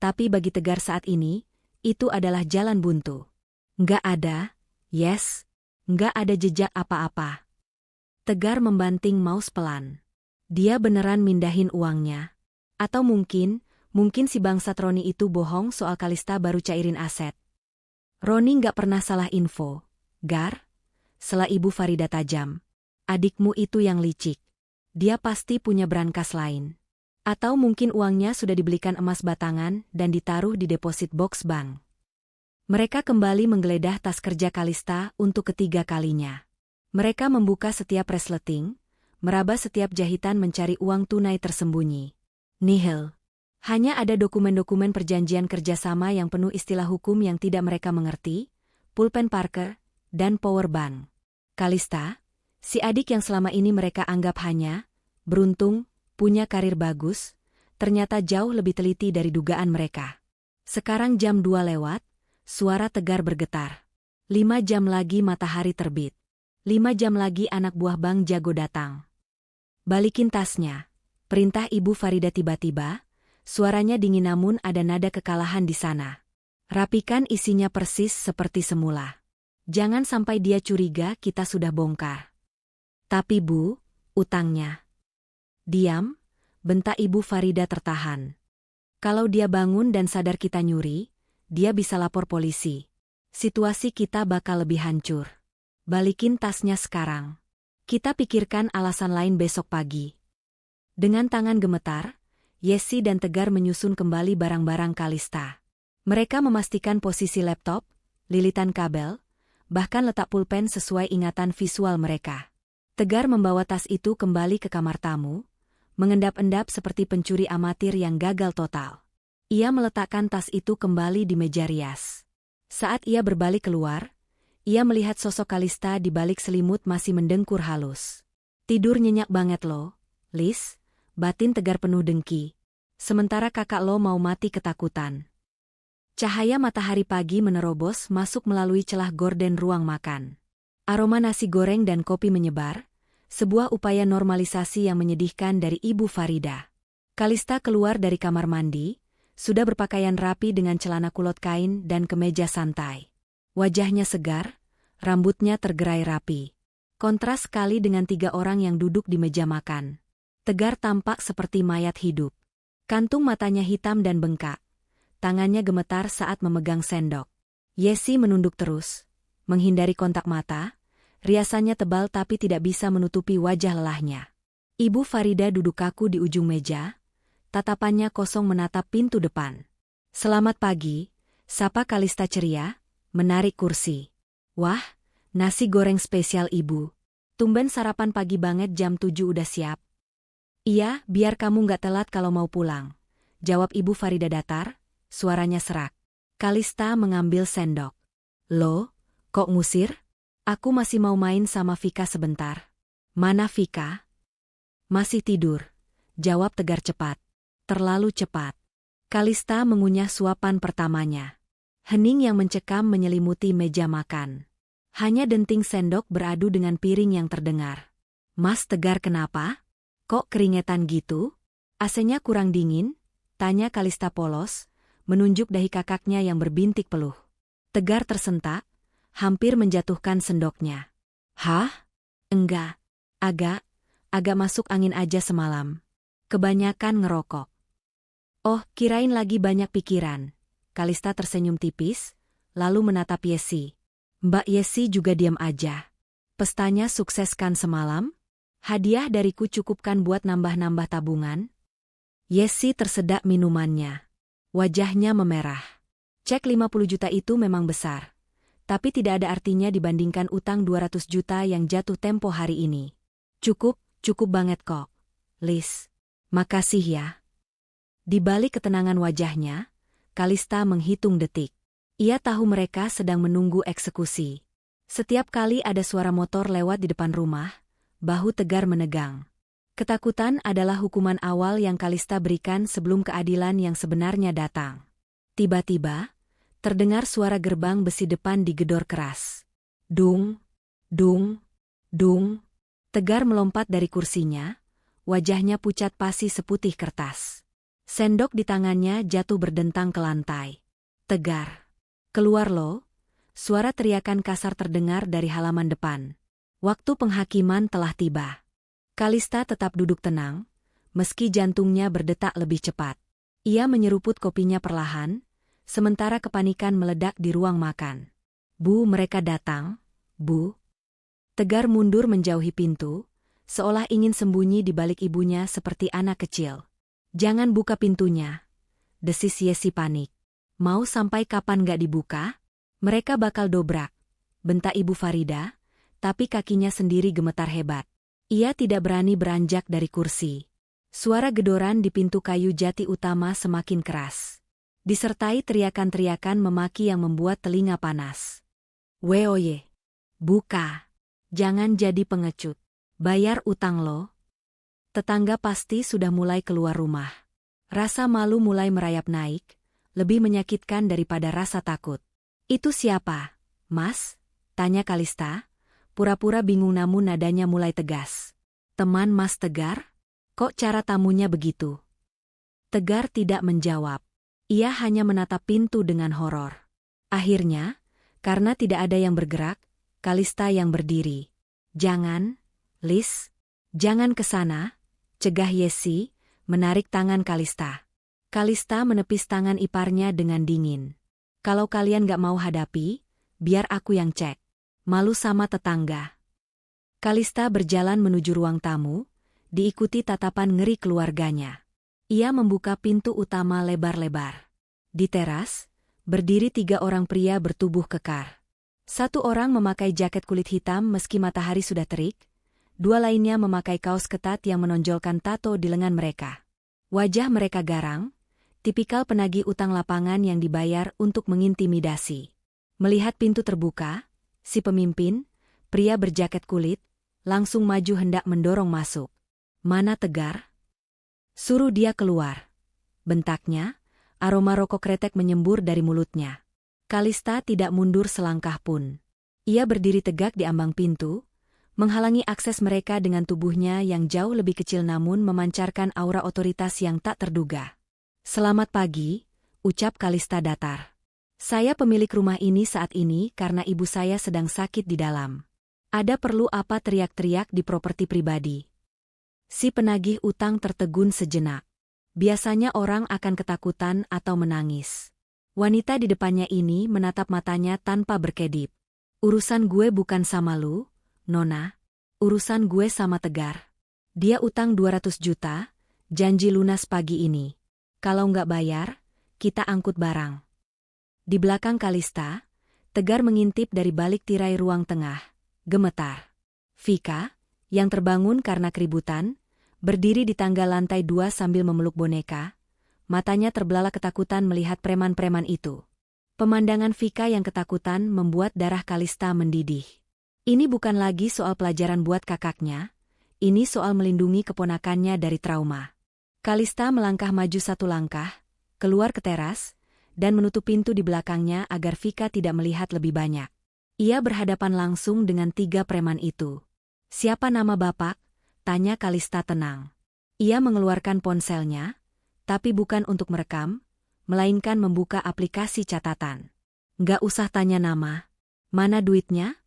tapi bagi Tegar saat ini, itu adalah jalan buntu. Nggak ada, nggak ada jejak apa-apa. Tegar membanting mouse pelan. Dia beneran mindahin uangnya. Atau mungkin si bangsat Roni itu bohong soal Kalista baru cairin aset. Roni nggak pernah salah info. Gar, sela Ibu Farida tajam. Adikmu itu yang licik. Dia pasti punya brankas lain. Atau mungkin uangnya sudah dibelikan emas batangan dan ditaruh di deposit box bank. Mereka kembali menggeledah tas kerja Kalista untuk ketiga kalinya. Mereka membuka setiap resleting, meraba setiap jahitan mencari uang tunai tersembunyi. Nihil. Hanya ada dokumen-dokumen perjanjian kerjasama yang penuh istilah hukum yang tidak mereka mengerti, pulpen Parker, dan power bank. Kalista, si adik yang selama ini mereka anggap hanya beruntung, punya karir bagus, ternyata jauh lebih teliti dari dugaan mereka. Sekarang jam 2 lewat, suara tegar bergetar. 5 jam lagi matahari terbit. 5 jam lagi anak buah Bang Jago datang. Balikin tasnya, perintah Ibu Farida tiba-tiba, suaranya dingin namun ada nada kekalahan di sana. Rapikan isinya persis seperti semula. Jangan sampai dia curiga kita sudah bongkar. Tapi Bu, utangnya. Diam, bentak Ibu Farida tertahan. Kalau dia bangun dan sadar kita nyuri, dia bisa lapor polisi. Situasi kita bakal lebih hancur. Balikin tasnya sekarang. Kita pikirkan alasan lain besok pagi. Dengan tangan gemetar, Yesi dan Tegar menyusun kembali barang-barang Kalista. Mereka memastikan posisi laptop, lilitan kabel, bahkan letak pulpen sesuai ingatan visual mereka. Tegar membawa tas itu kembali ke kamar tamu, mengendap-endap seperti pencuri amatir yang gagal total. Ia meletakkan tas itu kembali di meja rias. Saat ia berbalik keluar, ia melihat sosok Kalista di balik selimut masih mendengkur halus. Tidur nyenyak banget lo, Lis, batin Tegar penuh dengki. Sementara kakak lo mau mati ketakutan. Cahaya matahari pagi menerobos masuk melalui celah gorden ruang makan. Aroma nasi goreng dan kopi menyebar, sebuah upaya normalisasi yang menyedihkan dari Ibu Farida. Kalista keluar dari kamar mandi, sudah berpakaian rapi dengan celana kulot kain dan kemeja santai. Wajahnya segar, rambutnya tergerai rapi. Kontras sekali dengan 3 orang yang duduk di meja makan. Tegar tampak seperti mayat hidup. Kantung matanya hitam dan bengkak. Tangannya gemetar saat memegang sendok. Yesi menunduk terus, menghindari kontak mata. Riasannya tebal tapi tidak bisa menutupi wajah lelahnya. Ibu Farida duduk kaku di ujung meja, tatapannya kosong menatap pintu depan. Selamat pagi, sapa Kalista ceria, menarik kursi. Wah, nasi goreng spesial Ibu. Tumben sarapan pagi banget jam 7 udah siap. Iya, biar kamu nggak telat kalau mau pulang. Jawab Ibu Farida datar, suaranya serak. Kalista mengambil sendok. Loh, kok ngusir? Aku masih mau main sama Vika sebentar. Mana Vika? Masih tidur. Jawab Tegar cepat. Terlalu cepat. Kalista mengunyah suapan pertamanya. Hening yang mencekam menyelimuti meja makan. Hanya denting sendok beradu dengan piring yang terdengar. Mas Tegar kenapa? Kok keringetan gitu? AC-nya kurang dingin? Tanya Kalista polos, menunjuk dahi kakaknya yang berbintik peluh. Tegar tersentak, hampir menjatuhkan sendoknya. Hah? Enggak. Agak masuk angin aja semalam. Kebanyakan ngerokok. Oh, kirain lagi banyak pikiran. Kalista tersenyum tipis, lalu menatap Yesi. Mbak Yesi juga diam aja. Pestanya sukses kan semalam? Hadiah dariku cukupkan buat nambah-nambah tabungan? Yesi tersedak minumannya. Wajahnya memerah. Cek 50 juta itu memang besar. Tapi tidak ada artinya dibandingkan utang 200 juta yang jatuh tempo hari ini. Cukup banget kok. Lis, makasih ya. Di balik ketenangan wajahnya, Kalista menghitung detik. Ia tahu mereka sedang menunggu eksekusi. Setiap kali ada suara motor lewat di depan rumah, bahu Tegar menegang. Ketakutan adalah hukuman awal yang Kalista berikan sebelum keadilan yang sebenarnya datang. Tiba-tiba, terdengar suara gerbang besi depan digedor keras. Dung, dung, dung. Tegar melompat dari kursinya, wajahnya pucat pasi seputih kertas. Sendok di tangannya jatuh berdentang ke lantai. Tegar, keluar lo. Suara teriakan kasar terdengar dari halaman depan. Waktu penghakiman telah tiba. Kalista tetap duduk tenang, meski jantungnya berdetak lebih cepat. Ia menyeruput kopinya perlahan, sementara kepanikan meledak di ruang makan. Bu, mereka datang, Bu. Tegar mundur menjauhi pintu, seolah ingin sembunyi di balik ibunya seperti anak kecil. Jangan buka pintunya, desis Yesi panik. Mau sampai kapan gak dibuka? Mereka bakal dobrak, bentak Ibu Farida, tapi kakinya sendiri gemetar hebat. Ia tidak berani beranjak dari kursi. Suara gedoran di pintu kayu jati utama semakin keras, disertai teriakan-teriakan memaki yang membuat telinga panas. Weoye, buka. Jangan jadi pengecut. Bayar utang lo. Tetangga pasti sudah mulai keluar rumah. Rasa malu mulai merayap naik, lebih menyakitkan daripada rasa takut. Itu siapa, Mas? Tanya Kalista, pura-pura bingung namun nadanya mulai tegas. Teman Mas Tegar? Kok cara tamunya begitu? Tegar tidak menjawab. Ia hanya menatap pintu dengan horor. Akhirnya, karena tidak ada yang bergerak, Kalista yang berdiri. Jangan, Lis. Jangan ke sana, cegah Yesi, menarik tangan Kalista. Kalista menepis tangan iparnya dengan dingin. Kalau kalian gak mau hadapi, biar aku yang cek. Malu sama tetangga. Kalista berjalan menuju ruang tamu, diikuti tatapan ngeri keluarganya. Ia membuka pintu utama lebar-lebar. Di teras, berdiri 3 orang pria bertubuh kekar. 1 orang memakai jaket kulit hitam meski matahari sudah terik, 2 lainnya memakai kaos ketat yang menonjolkan tato di lengan mereka. Wajah mereka garang, tipikal penagih utang lapangan yang dibayar untuk mengintimidasi. Melihat pintu terbuka, si pemimpin, pria berjaket kulit, langsung maju hendak mendorong masuk. Mana Tegar? Suruh dia keluar. Bentaknya, aroma rokok kretek menyembur dari mulutnya. Kalista tidak mundur selangkah pun. Ia berdiri tegak di ambang pintu, menghalangi akses mereka dengan tubuhnya yang jauh lebih kecil namun memancarkan aura otoritas yang tak terduga. Selamat pagi, ucap Kalista datar. Saya pemilik rumah ini saat ini karena ibu saya sedang sakit di dalam. Ada perlu apa teriak-teriak di properti pribadi? Si penagih utang tertegun sejenak. Biasanya orang akan ketakutan atau menangis. Wanita di depannya ini menatap matanya tanpa berkedip. Urusan gue bukan sama lu, Nona. Urusan gue sama Tegar. Dia utang 200 juta, janji lunas pagi ini. Kalau nggak bayar, kita angkut barang. Di belakang Kalista, Tegar mengintip dari balik tirai ruang tengah, gemetar. Vika, yang terbangun karena keributan, berdiri di tangga lantai 2 sambil memeluk boneka. Matanya terbelalak ketakutan melihat preman-preman itu. Pemandangan Vika yang ketakutan membuat darah Kalista mendidih. Ini bukan lagi soal pelajaran buat kakaknya, ini soal melindungi keponakannya dari trauma. Kalista melangkah maju 1 langkah, keluar ke teras, dan menutup pintu di belakangnya agar Vika tidak melihat lebih banyak. Ia berhadapan langsung dengan 3 preman itu. Siapa nama bapak? Tanya Kalista tenang. Ia mengeluarkan ponselnya, tapi bukan untuk merekam, melainkan membuka aplikasi catatan. Nggak usah tanya nama. Mana duitnya?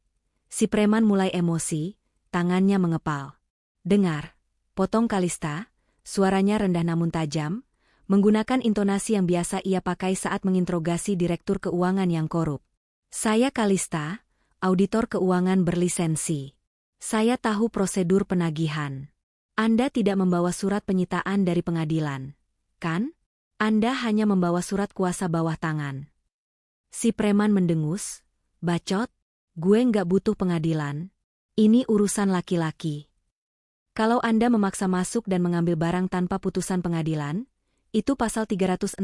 Si preman mulai emosi, tangannya mengepal. Dengar, potong Kalista, suaranya rendah namun tajam, menggunakan intonasi yang biasa ia pakai saat menginterogasi direktur keuangan yang korup. Saya Kalista, auditor keuangan berlisensi. Saya tahu prosedur penagihan. Anda tidak membawa surat penyitaan dari pengadilan, kan? Anda hanya membawa surat kuasa bawah tangan. Si preman mendengus, bacot, gue nggak butuh pengadilan. Ini urusan laki-laki. Kalau Anda memaksa masuk dan mengambil barang tanpa putusan pengadilan, itu pasal 365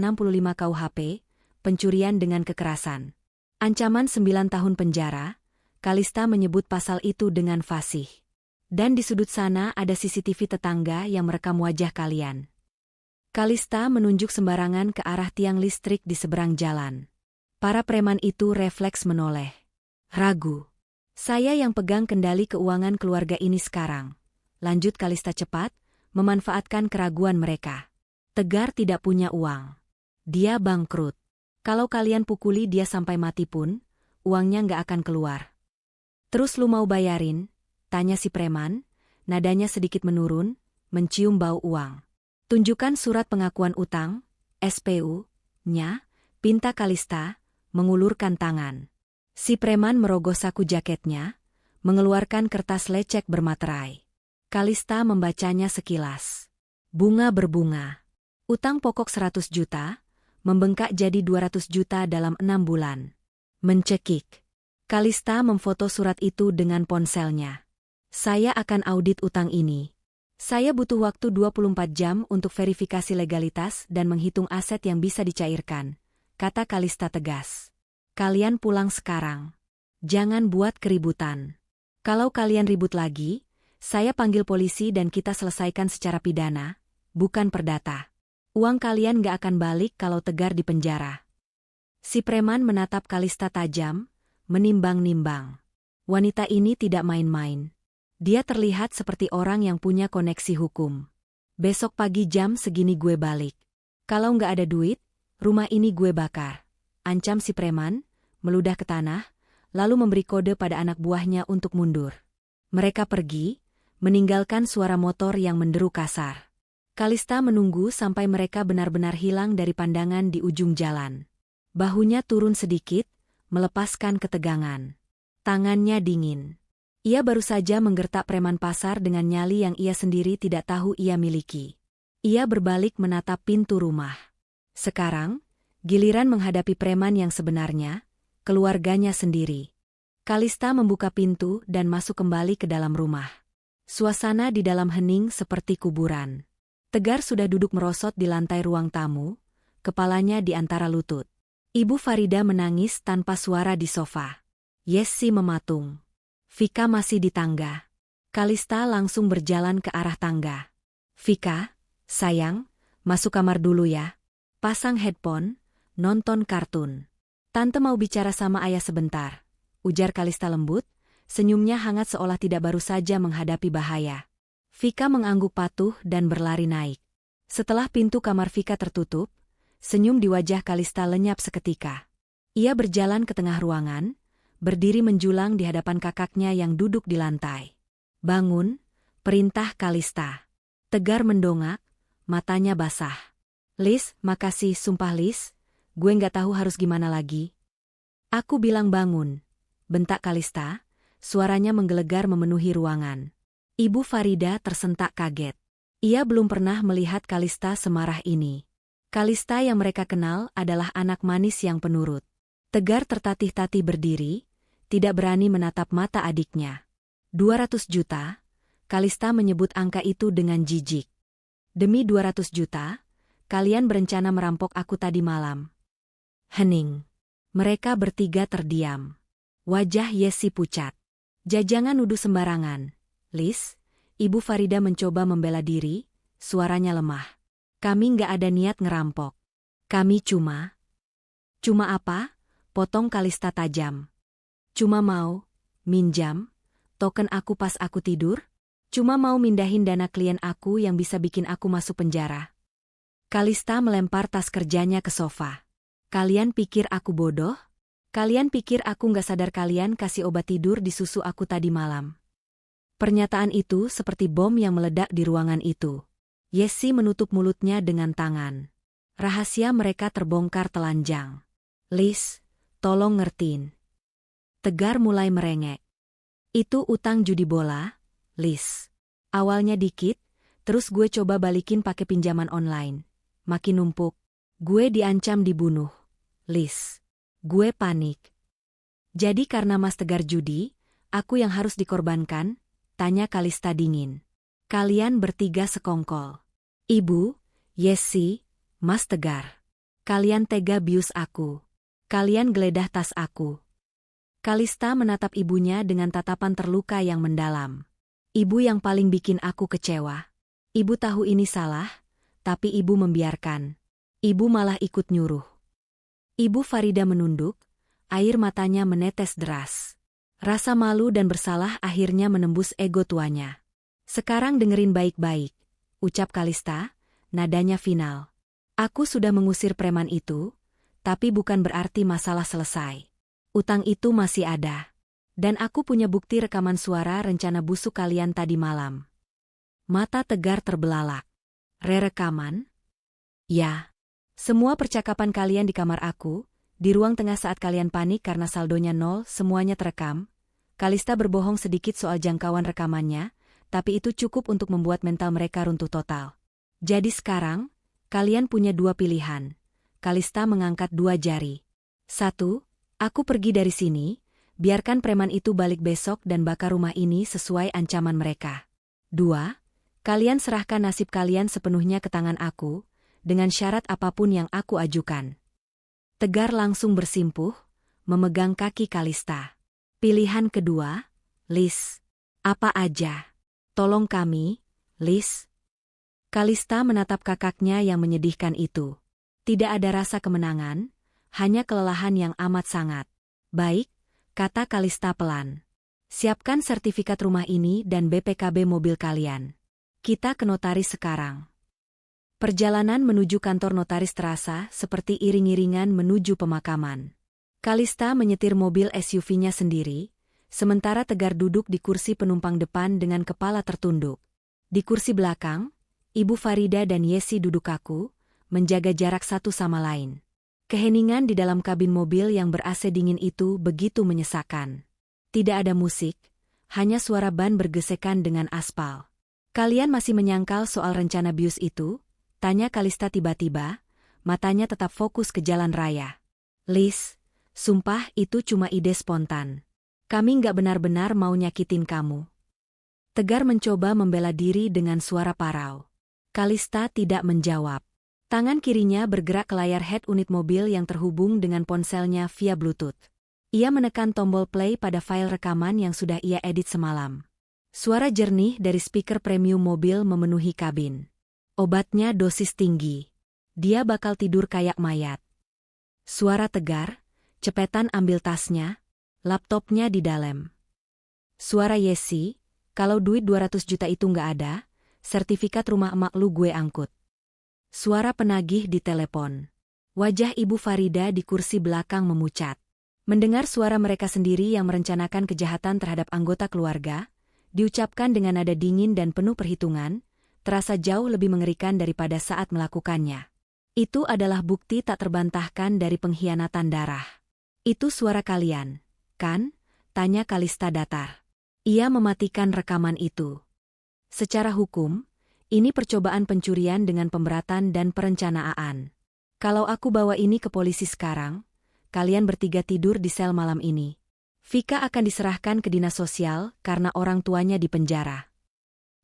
KUHP, pencurian dengan kekerasan. Ancaman 9 tahun penjara, Kalista menyebut pasal itu dengan fasih. Dan di sudut sana ada CCTV tetangga yang merekam wajah kalian. Kalista menunjuk sembarangan ke arah tiang listrik di seberang jalan. Para preman itu refleks menoleh. Ragu. Saya yang pegang kendali keuangan keluarga ini sekarang. Lanjut Kalista cepat, memanfaatkan keraguan mereka. Tegar tidak punya uang. Dia bangkrut. Kalau kalian pukuli dia sampai mati pun, uangnya nggak akan keluar. Terus lu mau bayarin? Tanya si preman, nadanya sedikit menurun, mencium bau uang. Tunjukkan surat pengakuan utang, SPU-nya, pinta Kalista, mengulurkan tangan. Si preman merogoh saku jaketnya, mengeluarkan kertas lecek bermaterai. Kalista membacanya sekilas. Bunga berbunga. Utang pokok 100 juta, membengkak jadi 200 juta dalam 6 bulan. Mencekik. Kalista memfoto surat itu dengan ponselnya. Saya akan audit utang ini. Saya butuh waktu 24 jam untuk verifikasi legalitas dan menghitung aset yang bisa dicairkan, kata Kalista tegas. Kalian pulang sekarang. Jangan buat keributan. Kalau kalian ribut lagi, saya panggil polisi dan kita selesaikan secara pidana, bukan perdata. Uang kalian gak akan balik kalau Tegar di penjara. Si preman menatap Kalista tajam, menimbang-nimbang. Wanita ini tidak main-main. Dia terlihat seperti orang yang punya koneksi hukum. Besok pagi jam segini gue balik. Kalau nggak ada duit, rumah ini gue bakar. Ancam si preman, meludah ke tanah, lalu memberi kode pada anak buahnya untuk mundur. Mereka pergi, meninggalkan suara motor yang menderu kasar. Kalista menunggu sampai mereka benar-benar hilang dari pandangan di ujung jalan. Bahunya turun sedikit, melepaskan ketegangan. Tangannya dingin. Ia baru saja menggertak preman pasar dengan nyali yang ia sendiri tidak tahu ia miliki. Ia berbalik menatap pintu rumah. Sekarang, giliran menghadapi preman yang sebenarnya, keluarganya sendiri. Kalista membuka pintu dan masuk kembali ke dalam rumah. Suasana di dalam hening seperti kuburan. Tegar sudah duduk merosot di lantai ruang tamu, kepalanya di antara lutut. Ibu Farida menangis tanpa suara di sofa. Yesi mematung. Vika masih di tangga. Kalista langsung berjalan ke arah tangga. Vika, sayang, masuk kamar dulu ya. Pasang headphone, nonton kartun. Tante mau bicara sama ayah sebentar, ujar Kalista lembut, senyumnya hangat seolah tidak baru saja menghadapi bahaya. Vika mengangguk patuh dan berlari naik. Setelah pintu kamar Vika tertutup, senyum di wajah Kalista lenyap seketika. Ia berjalan ke tengah ruangan, berdiri menjulang di hadapan kakaknya yang duduk di lantai. Bangun, perintah Kalista. Tegar mendongak, matanya basah. Lis, makasih, sumpah Lis, gue nggak tahu harus gimana lagi. Aku bilang bangun, bentak Kalista, suaranya menggelegar memenuhi ruangan. Ibu Farida tersentak kaget. Ia belum pernah melihat Kalista semarah ini. Kalista yang mereka kenal adalah anak manis yang penurut. Tegar tertatih-tatih berdiri, tidak berani menatap mata adiknya. 200 juta, Kalista menyebut angka itu dengan jijik. Demi 200 juta, kalian berencana merampok aku tadi malam. Hening. Mereka bertiga terdiam. Wajah Yesi pucat. Jangan nuduh sembarangan. Lis, Ibu Farida mencoba membela diri, suaranya lemah. Kami nggak ada niat ngerampok. Kami cuma... Cuma apa? Potong Kalista tajam. Cuma mau minjam token aku pas aku tidur? Cuma mau mindahin dana klien aku yang bisa bikin aku masuk penjara. Kalista melempar tas kerjanya ke sofa. Kalian pikir aku bodoh? Kalian pikir aku nggak sadar kalian kasih obat tidur di susu aku tadi malam? Pernyataan itu seperti bom yang meledak di ruangan itu. Yesi menutup mulutnya dengan tangan. Rahasia mereka terbongkar telanjang. Lis, tolong ngertiin. Tegar mulai merengek. Itu utang judi bola, Lis. Awalnya dikit, terus gue coba balikin pakai pinjaman online. Makin numpuk. Gue diancam dibunuh, Lis. Gue panik. Jadi karena Mas Tegar judi, aku yang harus dikorbankan? Tanya Kalista dingin. Kalian bertiga sekongkol. Ibu, Yesi, Mas Tegar. Kalian tega bius aku. Kalian geledah tas aku. Kalista menatap ibunya dengan tatapan terluka yang mendalam. Ibu yang paling bikin aku kecewa. Ibu tahu ini salah, tapi ibu membiarkan. Ibu malah ikut nyuruh. Ibu Farida menunduk, air matanya menetes deras. Rasa malu dan bersalah akhirnya menembus ego tuanya. Sekarang dengerin baik-baik, ucap Kalista, nadanya final. Aku sudah mengusir preman itu, tapi bukan berarti masalah selesai. Utang itu masih ada. Dan aku punya bukti rekaman suara rencana busuk kalian tadi malam. Mata Tegar terbelalak. Rekaman? Ya. Semua percakapan kalian di kamar aku, di ruang tengah saat kalian panik karena saldonya 0, semuanya terekam. Kalista berbohong sedikit soal jangkauan rekamannya, tapi itu cukup untuk membuat mental mereka runtuh total. Jadi sekarang, kalian punya dua pilihan. Kalista mengangkat dua jari. 1. Aku pergi dari sini, biarkan preman itu balik besok dan bakar rumah ini sesuai ancaman mereka. 2. Kalian serahkan nasib kalian sepenuhnya ke tangan aku, dengan syarat apapun yang aku ajukan. Tegar langsung bersimpuh, memegang kaki Kalista. Pilihan kedua, Lis. Apa aja? Tolong kami, Lis. Kalista menatap kakaknya yang menyedihkan itu. Tidak ada rasa kemenangan, hanya kelelahan yang amat sangat. Baik, kata Kalista pelan. Siapkan sertifikat rumah ini dan BPKB mobil kalian. Kita ke notaris sekarang. Perjalanan menuju kantor notaris terasa seperti iring-iringan menuju pemakaman. Kalista menyetir mobil SUV-nya sendiri, sementara Tegar duduk di kursi penumpang depan dengan kepala tertunduk. Di kursi belakang, Ibu Farida dan Yesi duduk kaku, menjaga jarak satu sama lain. Keheningan di dalam kabin mobil yang ber-AC dingin itu begitu menyesakkan. Tidak ada musik, hanya suara ban bergesekan dengan aspal. Kalian masih menyangkal soal rencana bius itu? Tanya Kalista tiba-tiba, matanya tetap fokus ke jalan raya. Lis, sumpah itu cuma ide spontan. Kami nggak benar-benar mau nyakitin kamu. Tegar mencoba membela diri dengan suara parau. Kalista tidak menjawab. Tangan kirinya bergerak ke layar head unit mobil yang terhubung dengan ponselnya via Bluetooth. Ia menekan tombol play pada file rekaman yang sudah ia edit semalam. Suara jernih dari speaker premium mobil memenuhi kabin. Obatnya dosis tinggi. Dia bakal tidur kayak mayat. Suara Tegar, cepetan ambil tasnya, laptopnya di dalam. Suara Yesi, kalau duit 200 juta itu nggak ada, sertifikat rumah emak lu gue angkut. Suara penagih di telepon. Wajah Ibu Farida di kursi belakang memucat. Mendengar suara mereka sendiri yang merencanakan kejahatan terhadap anggota keluarga, diucapkan dengan nada dingin dan penuh perhitungan, terasa jauh lebih mengerikan daripada saat melakukannya. Itu adalah bukti tak terbantahkan dari pengkhianatan darah. Itu suara kalian, kan? Tanya Kalista datar. Ia mematikan rekaman itu. Secara hukum, ini percobaan pencurian dengan pemberatan dan perencanaan. Kalau aku bawa ini ke polisi sekarang, kalian bertiga tidur di sel malam ini. Vika akan diserahkan ke dinas sosial karena orang tuanya dipenjara.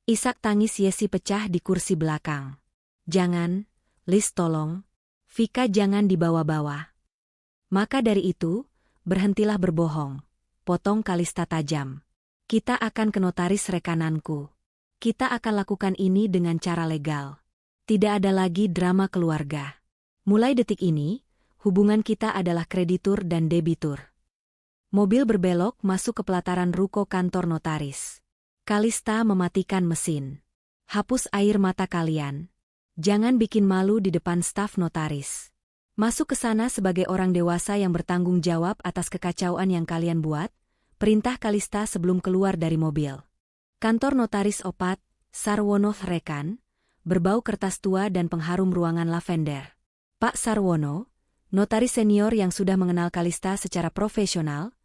Isak tangis Yesi pecah di kursi belakang. Jangan, Lis tolong. Vika jangan dibawa-bawa. Maka dari itu, berhentilah berbohong. Potong Kalista tajam. Kita akan ke notaris rekananku. Kita akan lakukan ini dengan cara legal. Tidak ada lagi drama keluarga. Mulai detik ini, hubungan kita adalah kreditur dan debitur. Mobil berbelok masuk ke pelataran ruko kantor notaris. Kalista mematikan mesin. Hapus air mata kalian. Jangan bikin malu di depan staf notaris. Masuk ke sana sebagai orang dewasa yang bertanggung jawab atas kekacauan yang kalian buat, perintah Kalista sebelum keluar dari mobil. Kantor notaris Opat, Sarwono Rekan, berbau kertas tua dan pengharum ruangan lavender. Pak Sarwono, notaris senior yang sudah mengenal Kalista secara profesional,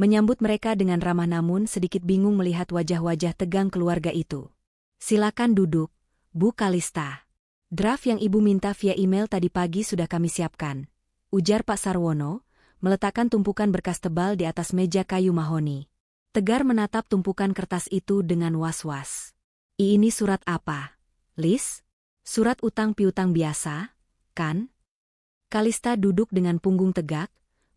menyambut mereka dengan ramah namun sedikit bingung melihat wajah-wajah tegang keluarga itu. Silakan duduk, Bu Kalista. Draft yang Ibu minta via email tadi pagi sudah kami siapkan, ujar Pak Sarwono, meletakkan tumpukan berkas tebal di atas meja kayu mahoni. Tegar menatap tumpukan kertas itu dengan was-was. Ini surat apa, Lis? Surat utang piutang biasa, kan? Kalista duduk dengan punggung tegak,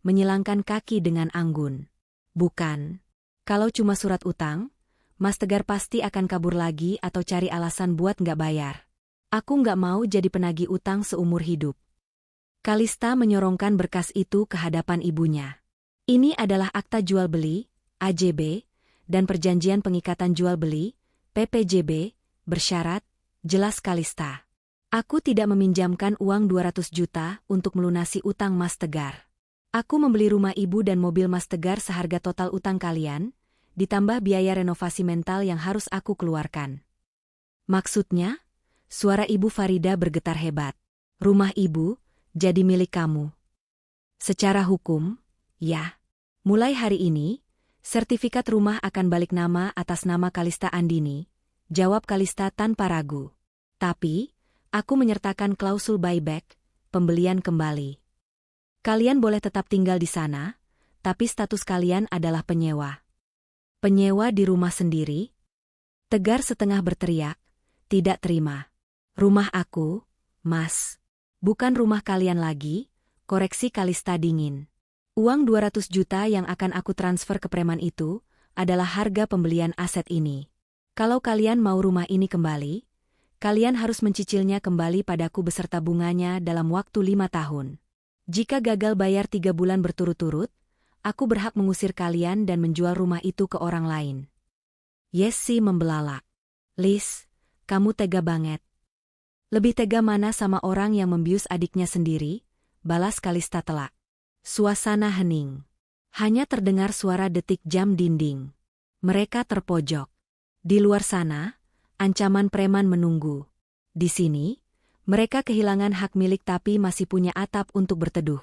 menyilangkan kaki dengan anggun. Bukan. Kalau cuma surat utang, Mas Tegar pasti akan kabur lagi atau cari alasan buat nggak bayar. Aku nggak mau jadi penagih utang seumur hidup. Kalista menyorongkan berkas itu ke hadapan ibunya. Ini adalah akta jual beli, AJB, dan perjanjian pengikatan jual beli, PPJB, bersyarat, jelas Kalista. Aku tidak meminjamkan uang 200 juta untuk melunasi utang Mas Tegar. Aku membeli rumah ibu dan mobil Mas Tegar seharga total utang kalian, ditambah biaya renovasi mental yang harus aku keluarkan. Maksudnya? Suara Ibu Farida bergetar hebat. Rumah ibu jadi milik kamu. Secara hukum, ya. Mulai hari ini, sertifikat rumah akan balik nama atas nama Kalista Andini, jawab Kalista tanpa ragu. Tapi, aku menyertakan klausul buyback, pembelian kembali. Kalian boleh tetap tinggal di sana, tapi status kalian adalah penyewa. Penyewa di rumah sendiri? Tegar setengah berteriak, tidak terima. Rumah aku, Mas. Bukan rumah kalian lagi, koreksi Kalista dingin. Uang 200 juta yang akan aku transfer ke preman itu adalah harga pembelian aset ini. Kalau kalian mau rumah ini kembali, kalian harus mencicilnya kembali padaku beserta bunganya dalam waktu 5 tahun. Jika gagal bayar 3 bulan berturut-turut, aku berhak mengusir kalian dan menjual rumah itu ke orang lain. Yesi membelalak. Lis, kamu tega banget. Lebih tega mana sama orang yang membius adiknya sendiri, balas Kalista telak. Suasana hening. Hanya terdengar suara detik jam dinding. Mereka terpojok. Di luar sana, ancaman preman menunggu. Di sini, mereka kehilangan hak milik tapi masih punya atap untuk berteduh.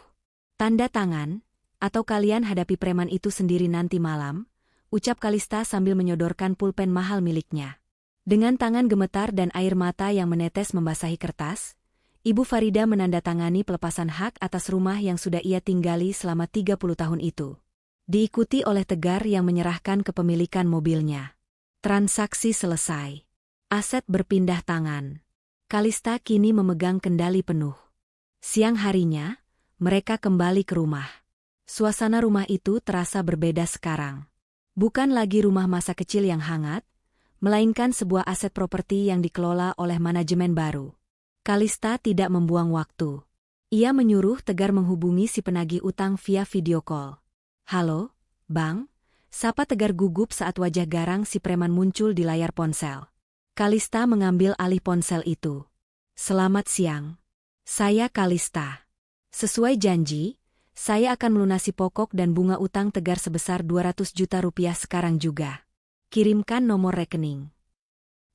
Tanda tangan, atau kalian hadapi preman itu sendiri nanti malam, ucap Kalista sambil menyodorkan pulpen mahal miliknya. Dengan tangan gemetar dan air mata yang menetes membasahi kertas, Ibu Farida menandatangani pelepasan hak atas rumah yang sudah ia tinggali selama 30 tahun itu. Diikuti oleh Tegar yang menyerahkan kepemilikan mobilnya. Transaksi selesai. Aset berpindah tangan. Kalista kini memegang kendali penuh. Siang harinya, mereka kembali ke rumah. Suasana rumah itu terasa berbeda sekarang. Bukan lagi rumah masa kecil yang hangat, melainkan sebuah aset properti yang dikelola oleh manajemen baru. Kalista tidak membuang waktu. Ia menyuruh Tegar menghubungi si penagih utang via video call. Halo, Bang? Sapa Tegar gugup saat wajah garang si preman muncul di layar ponsel. Kalista mengambil alih ponsel itu. Selamat siang. Saya Kalista. Sesuai janji, saya akan melunasi pokok dan bunga utang Tegar sebesar 200 juta rupiah sekarang juga. Kirimkan nomor rekening.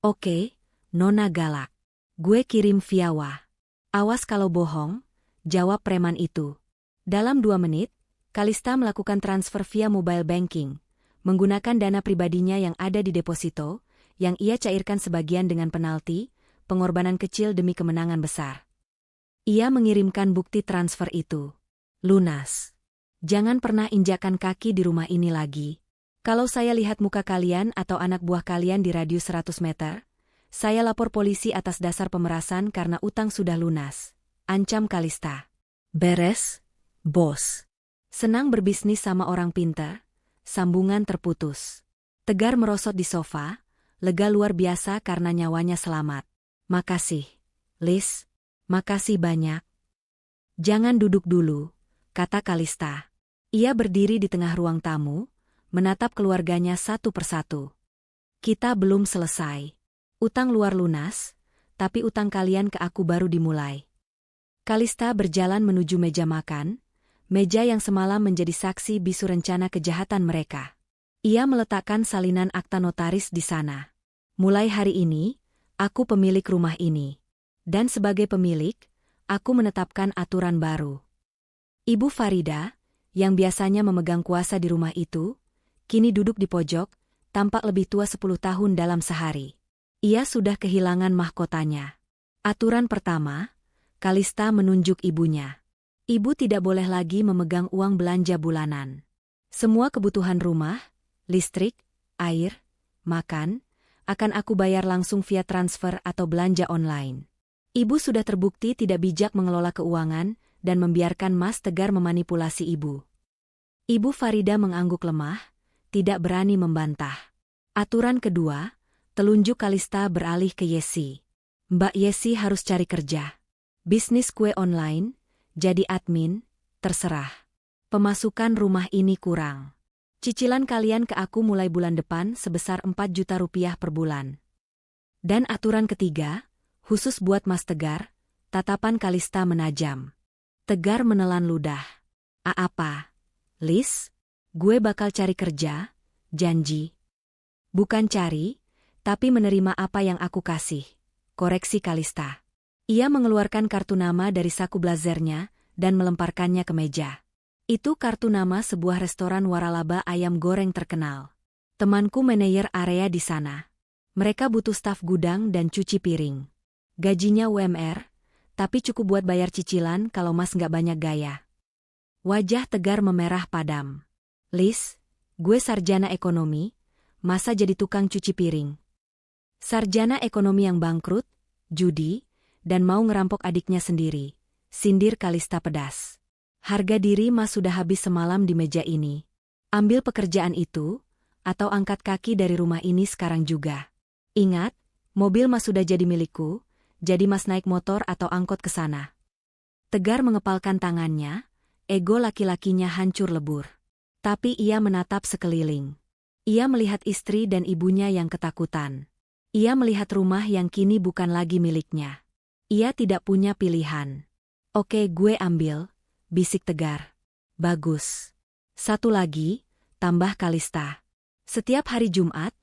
Oke, Nona galak. Gue kirim via WA. Awas kalau bohong, jawab preman itu. Dalam 2 menit, Kalista melakukan transfer via mobile banking, menggunakan dana pribadinya yang ada di deposito, yang ia cairkan sebagian dengan penalti, pengorbanan kecil demi kemenangan besar. Ia mengirimkan bukti transfer itu. Lunas. Jangan pernah injakan kaki di rumah ini lagi. Kalau saya lihat muka kalian atau anak buah kalian di radius 100 meter, saya lapor polisi atas dasar pemerasan karena utang sudah lunas. Ancam Kalista. Beres, bos. Senang berbisnis sama orang pintar, sambungan terputus. Tegar merosot di sofa, lega luar biasa karena nyawanya selamat. Makasih, Lis. Makasih banyak. Jangan duduk dulu, kata Kalista. Ia berdiri di tengah ruang tamu, menatap keluarganya satu persatu. Kita belum selesai. Utang luar lunas, tapi utang kalian ke aku baru dimulai. Kalista berjalan menuju meja makan, meja yang semalam menjadi saksi bisu rencana kejahatan mereka. Ia meletakkan salinan akta notaris di sana. Mulai hari ini, aku pemilik rumah ini. Dan sebagai pemilik, aku menetapkan aturan baru. Ibu Farida, yang biasanya memegang kuasa di rumah itu, kini duduk di pojok, tampak lebih tua 10 tahun dalam sehari. Ia sudah kehilangan mahkotanya. Aturan pertama, Kalista menunjuk ibunya. Ibu tidak boleh lagi memegang uang belanja bulanan. Semua kebutuhan rumah, listrik, air, makan, akan aku bayar langsung via transfer atau belanja online. Ibu sudah terbukti tidak bijak mengelola keuangan dan membiarkan Mas Tegar memanipulasi ibu. Ibu Farida mengangguk lemah, tidak berani membantah. Aturan kedua, telunjuk Kalista beralih ke Yesi. Mbak Yesi harus cari kerja. Bisnis kue online, jadi admin, terserah. Pemasukan rumah ini kurang. Cicilan kalian ke aku mulai bulan depan sebesar 4 juta rupiah per bulan. Dan aturan ketiga, khusus buat Mas Tegar, tatapan Kalista menajam. Tegar menelan ludah. Apa? Lis? Gue bakal cari kerja, janji. Bukan cari, Tapi menerima apa yang aku kasih. Koreksi Kalista. Ia mengeluarkan kartu nama dari saku blazernya dan melemparkannya ke meja. Itu kartu nama sebuah restoran waralaba ayam goreng terkenal. Temanku manajer area di sana. Mereka butuh staf gudang dan cuci piring. Gajinya UMR, tapi cukup buat bayar cicilan kalau Mas nggak banyak gaya. Wajah Tegar memerah padam. Lis, gue sarjana ekonomi, masa jadi tukang cuci piring? Sarjana ekonomi yang bangkrut, judi, dan mau ngerampok adiknya sendiri, sindir Kalista pedas. Harga diri Mas sudah habis semalam di meja ini. Ambil pekerjaan itu, atau angkat kaki dari rumah ini sekarang juga. Ingat, mobil Mas sudah jadi milikku, jadi Mas naik motor atau angkot ke sana. Tegar mengepalkan tangannya, ego laki-lakinya hancur lebur. Tapi ia menatap sekeliling. Ia melihat istri dan ibunya yang ketakutan. Ia melihat rumah yang kini bukan lagi miliknya. Ia tidak punya pilihan. Oke, gue ambil, bisik Tegar. Bagus. Satu lagi, tambah Kalista. Setiap hari Jumat,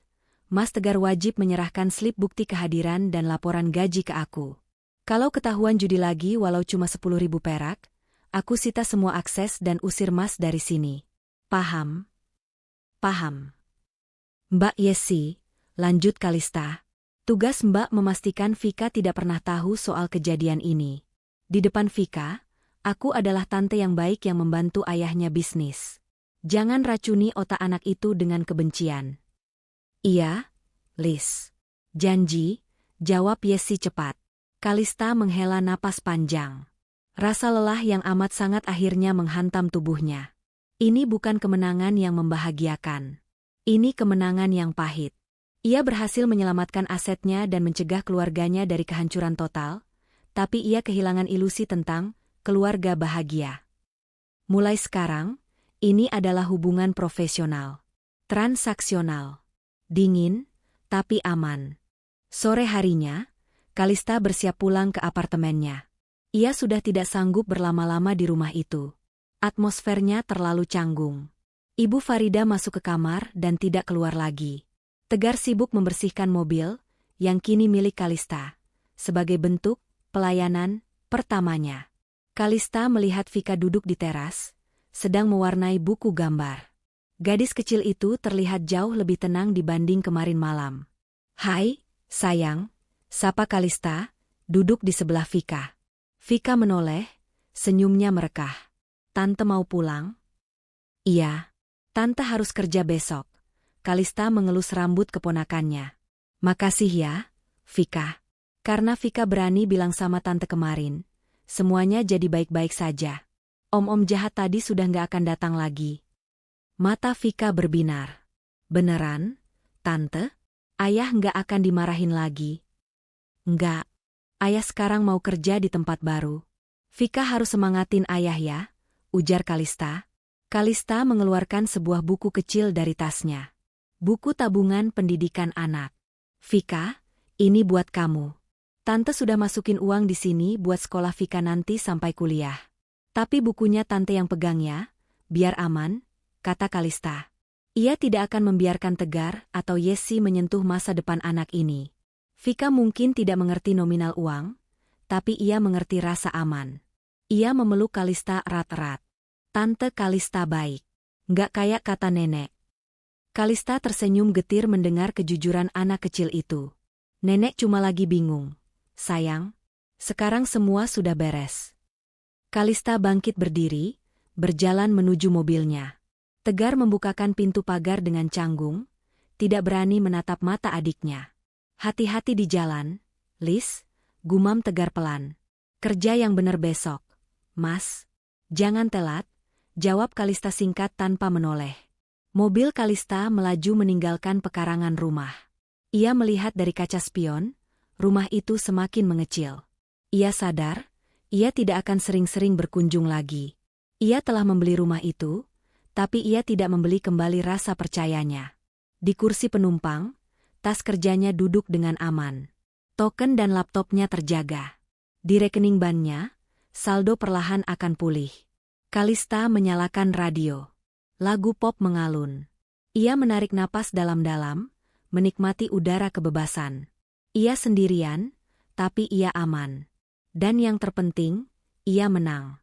Mas Tegar wajib menyerahkan slip bukti kehadiran dan laporan gaji ke aku. Kalau ketahuan judi lagi walau cuma 10.000 perak, aku sita semua akses dan usir Mas dari sini. Paham? Paham. Mbak Yesi, lanjut Kalista. Tugas Mbak memastikan Vika tidak pernah tahu soal kejadian ini. Di depan Vika, aku adalah tante yang baik yang membantu ayahnya bisnis. Jangan racuni otak anak itu dengan kebencian. Iya, Lis. Janji, jawab Yesi cepat. Kalista menghela napas panjang. Rasa lelah yang amat sangat akhirnya menghantam tubuhnya. Ini bukan kemenangan yang membahagiakan. Ini kemenangan yang pahit. Ia berhasil menyelamatkan asetnya dan mencegah keluarganya dari kehancuran total, tapi ia kehilangan ilusi tentang keluarga bahagia. Mulai sekarang, ini adalah hubungan profesional. Transaksional. Dingin, tapi aman. Sore harinya, Kalista bersiap pulang ke apartemennya. Ia sudah tidak sanggup berlama-lama di rumah itu. Atmosfernya terlalu canggung. Ibu Farida masuk ke kamar dan tidak keluar lagi. Tegar sibuk membersihkan mobil, yang kini milik Kalista, sebagai bentuk pelayanan pertamanya. Kalista melihat Vika duduk di teras, sedang mewarnai buku gambar. Gadis kecil itu terlihat jauh lebih tenang dibanding kemarin malam. Hai, sayang, sapa Kalista, duduk di sebelah Vika. Vika menoleh, senyumnya merekah. Tante mau pulang? Iya, tante harus kerja besok. Kalista mengelus rambut keponakannya. Makasih ya, Vika. Karena Vika berani bilang sama tante kemarin, semuanya jadi baik-baik saja. Om-om jahat tadi sudah nggak akan datang lagi. Mata Vika berbinar. Beneran, tante? Ayah nggak akan dimarahin lagi? Nggak. Ayah sekarang mau kerja di tempat baru. Vika harus semangatin ayah ya, ujar Kalista. Kalista mengeluarkan sebuah buku kecil dari tasnya. Buku tabungan pendidikan anak. Vika, ini buat kamu. Tante sudah masukin uang di sini buat sekolah Vika nanti sampai kuliah. Tapi bukunya tante yang pegang ya, biar aman, kata Kalista. Ia tidak akan membiarkan Tegar atau Yesi menyentuh masa depan anak ini. Vika mungkin tidak mengerti nominal uang, tapi ia mengerti rasa aman. Ia memeluk Kalista erat-erat. Tante Kalista baik. Nggak kayak kata nenek. Kalista tersenyum getir mendengar kejujuran anak kecil itu. Nenek cuma lagi bingung. Sayang, sekarang semua sudah beres. Kalista bangkit berdiri, berjalan menuju mobilnya. Tegar membukakan pintu pagar dengan canggung, tidak berani menatap mata adiknya. Hati-hati di jalan, Lis, gumam Tegar pelan. Kerja yang benar besok. Mas, jangan telat, jawab Kalista singkat tanpa menoleh. Mobil Kalista melaju meninggalkan pekarangan rumah. Ia melihat dari kaca spion, rumah itu semakin mengecil. Ia sadar, ia tidak akan sering-sering berkunjung lagi. Ia telah membeli rumah itu, tapi ia tidak membeli kembali rasa percayanya. Di kursi penumpang, tas kerjanya duduk dengan aman. Token dan laptopnya terjaga. Di rekening bannya, saldo perlahan akan pulih. Kalista menyalakan radio. Lagu pop mengalun. Ia menarik napas dalam-dalam, menikmati udara kebebasan. Ia sendirian, tapi ia aman. Dan yang terpenting, ia menang.